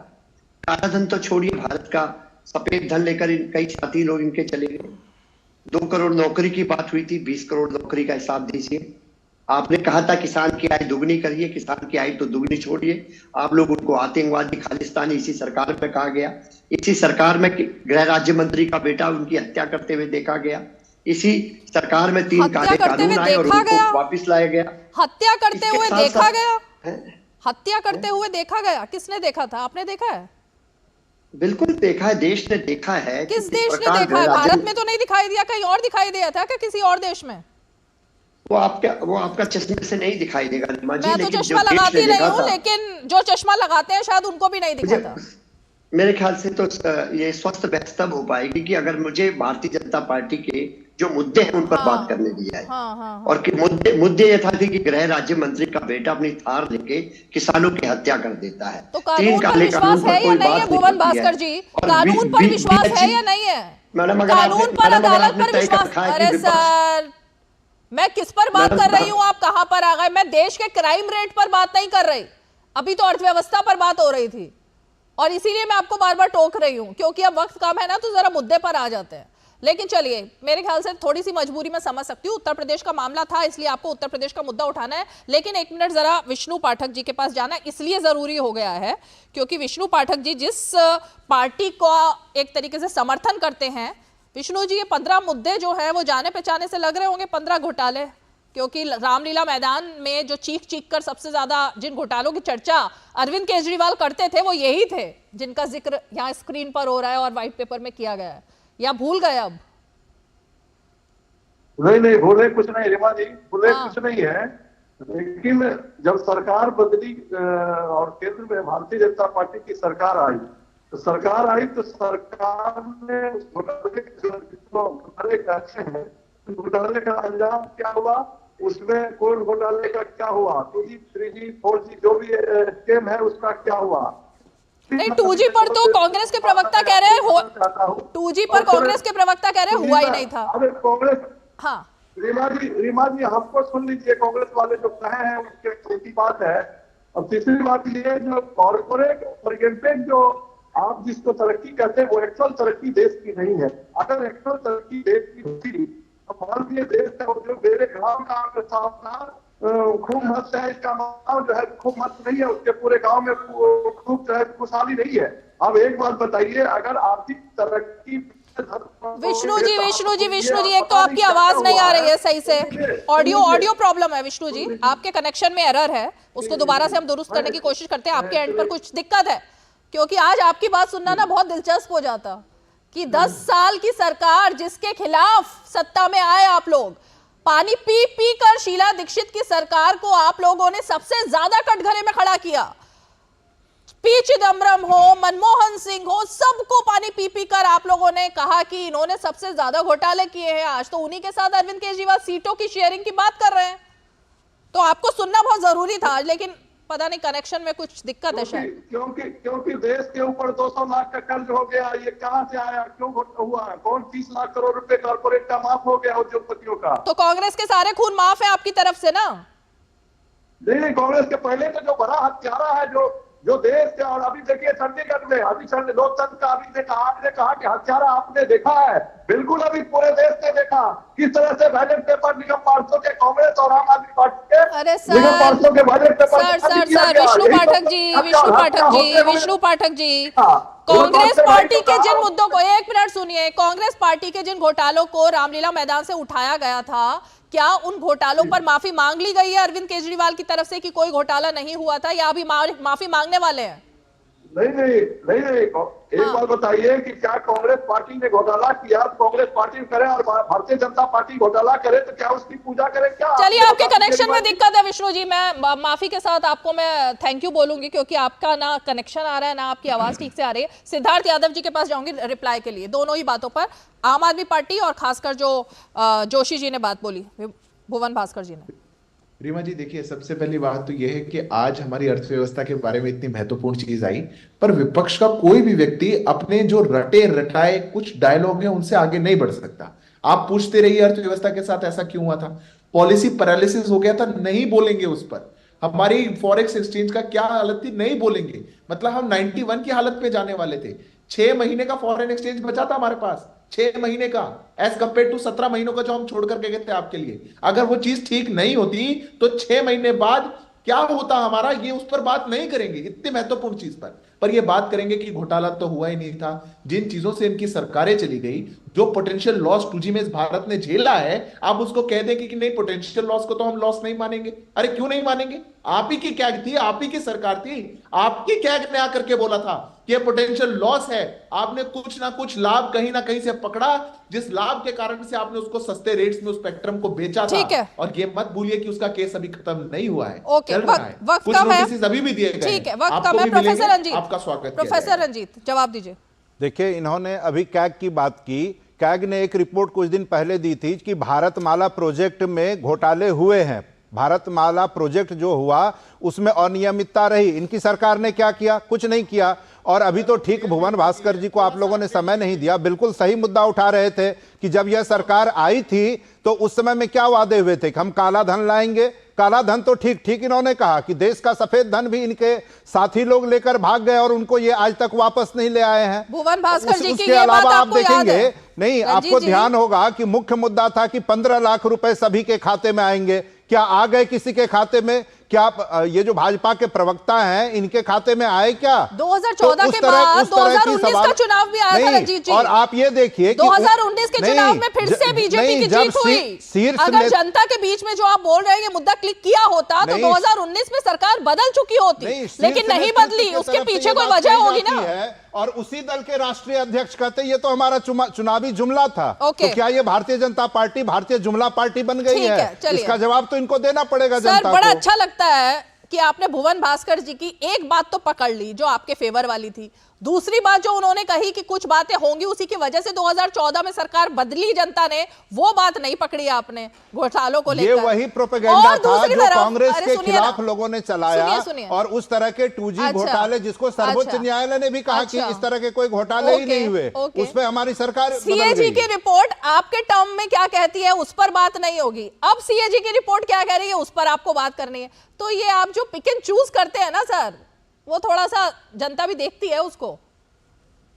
काला धन तो छोड़िए, भारत का सफेद धन लेकर कई साथी लोग इनके चले गए। 2 करोड़ नौकरी की बात हुई थी, 20 करोड़ नौकरी का हिसाब दीजिए। आपने कहा था किसान की आय दुगनी करिए, किसान की आय तो दुगनी छोड़िए। आप लोग उनको आतंकवादी खालिस्तानी इसी सरकार में कहा गया। इसी सरकार में गृह राज्य मंत्री का बेटा उनकी हत्या करते हुए देखा गया। इसी सरकार में 3 काले कानून आए और उनको वापिस लाया गया। हत्या करते हुए देखा गया। हत्या करते हुए देखा गया। किसने देखा था? आपने देखा है? बिल्कुल देखा है, देश ने देखा है। किस देश ने देखा है? भारत में तो नहीं दिखाई दिया, कहीं और दिखाई दिया था क्या? किसी और देश में? वो आपका चश्मे से नहीं दिखाई देगा रीमा जी। मैं तो चश्मा लगाती नहीं हूँ, लेकिन जो चश्मा लगाते हैं शायद उनको भी नहीं दिखा था। मेरे ख्याल से तो ये स्वस्थ बहस तब हो पाएगी कि अगर मुझे भारतीय जनता पार्टी के जो मुद्दे हैं उन पर बात करने दिया है। और कि मुद्दे ये था कि गृह राज्य मंत्री का बेटा अपनी थार लेके किसानों की हत्या कर देता है। तो कानून पर विश्वास है या नहीं है भुवन भास्कर जी? कानून पर विश्वास है या नहीं है? कानून पर, अदालत पर विश्वास? अरे सर, मैं किस पर बात कर रही हूँ? आप कहां पर आ गए? मैं देश के क्राइम रेट पर बात नहीं कर रही, अभी तो अर्थव्यवस्था पर बात हो रही थी। और इसीलिए मैं आपको बार बार टोक रही हूं, क्योंकि अब वक्त कम है ना, तो जरा मुद्दे पर आ जाते हैं। लेकिन चलिए, मेरे ख्याल से थोड़ी सी मजबूरी में समझ सकती हूँ। उत्तर प्रदेश का मामला था, इसलिए आपको उत्तर प्रदेश का मुद्दा उठाना है। लेकिन एक मिनट जरा विष्णु पाठक जी के पास जाना इसलिए जरूरी हो गया है क्योंकि विष्णु पाठक जी जिस पार्टी का एक तरीके से समर्थन करते हैं, विष्णु जी, ये 15 मुद्दे जो है वो जाने पहचाने से लग रहे होंगे। 15 घोटाले, क्योंकि रामलीला मैदान में जो चीख चीख कर सबसे ज्यादा जिन घोटालों की चर्चा अरविंद केजरीवाल करते थे वो यही थे जिनका जिक्र यहाँ स्क्रीन पर हो रहा है और व्हाइट पेपर में किया गया है। या भूल गए अब? नहीं, भूले कुछ नहीं रीमा जी, भूले कुछ नहीं है। लेकिन जब सरकार बदली और केंद्र में भारतीय जनता पार्टी की सरकार आई तो सरकार ने उस घोटाले का घोटाले का अंजाम क्या हुआ, उसमें कोल घोटाले का क्या हुआ, 2G, 3G, 4G जो भी स्कीम है उसका क्या हुआ। नहीं, 2G पर तो कांग्रेस के प्रवक्ता कह रहे हैं 2G पर कांग्रेस के प्रवक्ता कह रहे हैं हुआ ही नहीं था। अरे कांग्रेस, हाँ रीमा जी हमको सुन लीजिए, कांग्रेस वाले जो कहे हैं उसके छोटी बात है। और तीसरी बात ये, जो कॉर्पोरेट ओरिएंटेड जो आप जिसको तरक्की कहते हैं वो एक्चुअल तरक्की देश की नहीं है। अगर एक्चुअल तरक्की देश की होती तो भारतीय देश है जो मेरे गाँव का खूब मस्त है, इसका गाँव जो है खूब मस्त नहीं है, उसके पूरे गांव में खूब जो है खुशहाली नहीं है। अब एक बात बताइए, अगर आर्थिक तरक्की विष्णु जी, एक तो आपकी आवाज नहीं आ रही है सही से, ऑडियो प्रॉब्लम है विष्णु जी, आपके कनेक्शन में एरर है, उसको दोबारा से हम दुरुस्त करने की कोशिश करते हैं। आपके एंड पर कुछ दिक्कत है, क्योंकि आज आपकी बात सुनना ना बहुत दिलचस्प हो जाता कि 10 साल की सरकार जिसके खिलाफ सत्ता में आए आप लोग, पानी पी पी कर शीला दीक्षित की सरकार को आप लोगों ने सबसे ज्यादा कटघरे में खड़ा किया। पी चिदम्बरम हो, मनमोहन सिंह हो, सबको पानी पी पी कर आप लोगों ने कहा कि इन्होंने सबसे ज्यादा घोटाले किए हैं। आज तो उन्हीं के साथ अरविंद केजरीवाल सीटों की शेयरिंग की बात कर रहे हैं। तो आपको सुनना बहुत जरूरी था आज, लेकिन पता नहीं कनेक्शन में कुछ दिक्कत है शायद। क्योंकि देश के ऊपर 200 लाख का कर्ज हो गया, ये कहां से आया, क्यों हुआ, कौन 30 लाख करोड़ रुपए कॉर्पोरेट का माफ हो गया उद्योगपतियों का। तो कांग्रेस के सारे खून माफ है आपकी तरफ से ना? नहीं, कांग्रेस के पहले तो जो बड़ा हत्यारा है जो देश के, और अभी देखिए चंडीगढ़ में अभी लोकतंत्र का आपने कहा कि हत्यारा आपने देखा है, बिल्कुल अभी पूरे देश ने देखा किस तरह से बैलेट पेपर निगम पार्षदों के कांग्रेस और आम आदमी पार्टी के अरे सर, निगम पार्षदों के ballot paper Vishnu Pathak ji, Congress party के जिन मुद्दों को, एक मिनट सुनिए, कांग्रेस पार्टी के जिन घोटालों को रामलीला मैदान से उठाया गया था, क्या उन घोटालों पर माफी मांग ली गई है अरविंद केजरीवाल की तरफ से कि कोई घोटाला नहीं हुआ था, या अभी माफी मांगने वाले हैं? नहीं, एक बात बताइए कि क्या कांग्रेस पार्टी ने घोटाला किया तो कांग्रेस पार्टी करे और भारतीय जनता पार्टी घोटाला करे तो क्या उसकी पूजा करे? क्या चलिए, आपके कनेक्शन में दिक्कत है विष्णु जी, मैं माफी के साथ आपको मैं थैंक यू बोलूंगी क्योंकि आपका ना कनेक्शन आ रहा है ना आपकी आवाज ठीक से आ रही है। सिद्धार्थ यादव जी के पास जाऊंगी रिप्लाई के लिए दोनों ही बातों पर, आम आदमी पार्टी और खासकर जो जोशी जी ने बात बोली, भुवन भास्कर जी ने। रीमा जी देखिए, सबसे पहली बात तो यह है कि आज हमारी अर्थव्यवस्था के बारे में इतनी महत्वपूर्ण चीज आई, पर विपक्ष का कोई भी व्यक्ति अपने जो रटे रटाए कुछ डायलॉग है उनसे आगे नहीं बढ़ सकता। आप पूछते रहिए अर्थव्यवस्था के साथ ऐसा क्यों हुआ था, पॉलिसी पैरालिसिस हो गया था, नहीं बोलेंगे उस पर। हमारी फॉरेक्स एक्सचेंज का क्या हालत थी, नहीं बोलेंगे। मतलब हम 91 की हालत पे जाने वाले थे। 6 महीने का फॉरेन एक्सचेंज बचा था हमारे पास, 6 महीने का, एज कंपेयर टू 17 महीनों का जो हम छोड़ करके गए थे आपके लिए। अगर वो चीज ठीक नहीं होती तो 6 महीने बाद क्या होता हमारा, ये उस पर बात नहीं करेंगे, इतनी महत्वपूर्ण चीज पर ये बात करेंगे कि घोटाला तो हुआ ही नहीं था। जिन चीजों से इनकी सरकारें चली गई, जो पोटेंशियल लॉस 2G में इस भारत ने झेला है, आप उसको कह देंगे कि नहीं पोटेंशियल लॉस को तो हम लॉस नहीं मानेंगे। अरे क्यों नहीं मानेंगे? आप ही की क्या थी, आप ही की सरकार थी, आपकी क्या ने आकर के बोला था कि ये पोटेंशियल लॉस है। आपने कुछ ना कुछ लाभ कहीं ना कहीं से पकड़ा, जिस लाभ के कारण से आपने उसको सस्ते रेट्स में उस स्पेक्ट्रम को बेचा था। और ये मत भूलिए कि उसका केस अभी खत्म नहीं हुआ है, चल रहा है, कुछ नोटिस अभी भी दिए गए। ठीक है, वक्त कम है। प्रोफेसर रंजीत, आपका स्वागत। प्रोफेसर रंजीत जवाब दीजिए। देखिए, इन्होंने अभी कैग की बात की। कैग ने एक रिपोर्ट कुछ दिन पहले दी थी कि भारतमाला प्रोजेक्ट में घोटाले हुए हैं। भारतमाला प्रोजेक्ट जो हुआ उसमें अनियमितता रही। इनकी सरकार ने क्या किया? कुछ नहीं किया। और अभी तो ठीक भुवन भास्कर जी को आप लोगों ने समय नहीं दिया, बिल्कुल सही मुद्दा उठा रहे थे कि जब यह सरकार आई थी तो उस समय में क्या वादे हुए थे कि हम काला धन लाएंगे। काला धन तो ठीक इन्होंने कहा कि देश का सफेद धन भी इनके साथी लोग लेकर भाग गए और उनको ये आज तक वापस नहीं ले आए हैं। भुवन भास्कर जी उसके अलावा आप देखेंगे, नहीं आपको ध्यान होगा कि मुख्य मुद्दा था कि 15 लाख रुपए सभी के खाते में आएंगे। क्या आ गए किसी के खाते में? क्या ये जो भाजपा के प्रवक्ता हैं इनके खाते में आए क्या? 2014 के बाद 2019 का चुनाव भी आया था रंजीत जी। और आप ये देखिए 2019 के चुनाव में फिर से बीजेपी की जीत हुई। अगर जनता के बीच में जो आप बोल रहे हैं ये मुद्दा क्लिक किया होता तो 2019 में सरकार बदल चुकी होती, लेकिन नहीं बदली। उसके पीछे कोई वजह होगी ना। और उसी दल के राष्ट्रीय अध्यक्ष कहते ये तो हमारा चुनावी जुमला था। तो क्या ये भारतीय जनता पार्टी भारतीय जुमला पार्टी बन गई है? इसका जवाब तो इनको देना पड़ेगा जनता को। बड़ा अच्छा लगता है कि आपने भुवन भास्कर जी की एक बात तो पकड़ ली जो आपके फेवर वाली थी। दूसरी बात जो उन्होंने कही कि कुछ बातें होंगी उसी की वजह से 2014 में सरकार बदली जनता ने, वो बात नहीं पकड़ी आपने घोटालों को लेकर। ये वही प्रोपेगेंडा था जो कांग्रेस के खिलाफ लोगों ने चलाया। और उस तरह के 2G घोटाले जिसको सर्वोच्च न्यायालय ने भी कहा कि इस तरह के कोई घोटाले ही नहीं हुए, उस पर हमारी सरकार सीएजी की रिपोर्ट आपके टर्म में क्या कहती है उस पर बात नहीं होगी। अब सीएजी की रिपोर्ट क्या कह रही है उस पर आपको बात करनी है। तो ये आप जो पिक एंड चूज करते हैं ना सर, वो थोड़ा सा जनता भी देखती है उसको।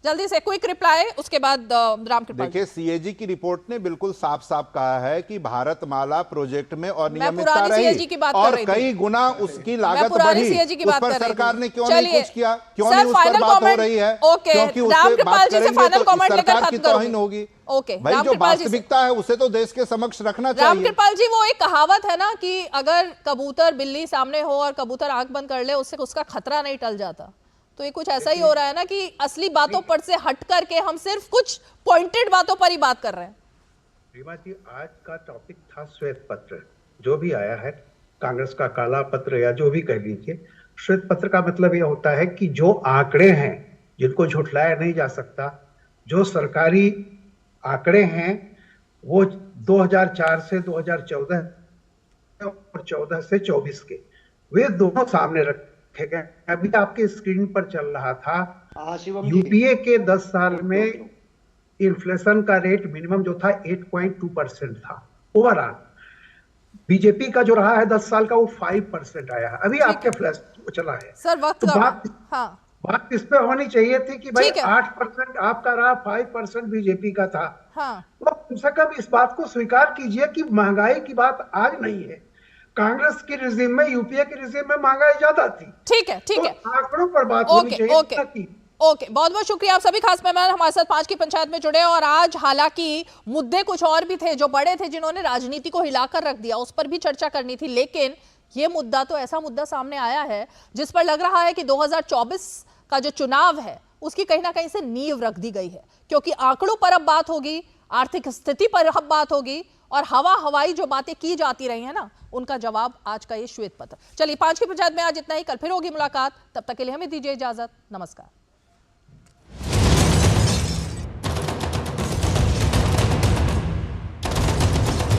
जल्दी से क्विक रिप्लाई, उसके बाद रामकृपाल। देखिए, सीएजी की रिपोर्ट ने बिल्कुल साफ साफ कहा है कि भारतमाला प्रोजेक्ट में अनियमितता रही और कई गुना उसकी लागत बढ़ी। उस पर सरकार ने क्यों नहीं कुछ किया? क्यों नहीं उस पर बात हो रही है? क्योंकि उस पर बात करेंगे तो सरकार की तौहीन होगी। भाई, जो वास्तविकता है उसे तो देश के समक्ष रखना चाहिए। रामकृपाल जी, वो एक कहावत है ना कि अगर कबूतर बिल्ली सामने हो और कबूतर आंख बंद कर ले उससे उसका खतरा नहीं टल जाता। तो ये कुछ ऐसा ही हो रहा है ना कि असली बातों पर से हट करके हम सिर्फ कुछ पॉइंटेड बातों पर ही बात कर रहे हैं। रीमा जी, आज का टॉपिक था श्वेत पत्र जो भी आया है, कांग्रेस का काला पत्र या जो भी कह लीजिए। श्वेत पत्र का मतलब ये होता है कि जो आंकड़े हैं जिनको झुठलाया नहीं जा सकता, जो सरकारी आंकड़े हैं वो 2004 से 2014 और 14 से 24 के, वे दोनों सामने रखे गए। अभी आपके स्क्रीन पर चल रहा था यूपीए के 10 साल में इन्फ्लेशन का रेट मिनिमम जो था 8.2% था ओवरऑल। बीजेपी का जो रहा है 10 साल का वो 5% आया है। अभी आपके फ्लैश चला है सर, वक्त बात इस पे होनी चाहिए थी कि भाई ठीक है। 8% आपका रहा, 5% बीजेपी का था। हाँ तो कम से कम इस बात को स्वीकार कीजिए कि महंगाई की बात आज नहीं है। कांग्रेस की रिजीम में, यूपीए की रिजीम में महंगाई ज्यादा थी। ठीक है, ठीक तो है। आंकड़ों पर बात होनी चाहिए। ओके, बहुत बहुत शुक्रिया आप सभी खास मेहमान हमारे साथ 5 की पंचायत में जुड़े। और आज हालांकि मुद्दे कुछ और भी थे जो बड़े थे, जिन्होंने राजनीति को हिलाकर रख दिया, उस पर भी चर्चा करनी थी। लेकिन ये मुद्दा तो ऐसा मुद्दा सामने आया है जिस पर लग रहा है कि 2024 का जो चुनाव है उसकी कहीं ना कहीं से नींव रख दी गई है, क्योंकि आंकड़ों पर अब बात होगी, आर्थिक स्थिति पर अब बात होगी, और हवाई जो बातें की जाती रही है ना, उनका जवाब आज का ये श्वेत पत्र। चलिए 5 की पंचायत में आज इतना ही। कल फिर होगी मुलाकात, तब तक के लिए हमें दीजिए इजाजत। नमस्कार।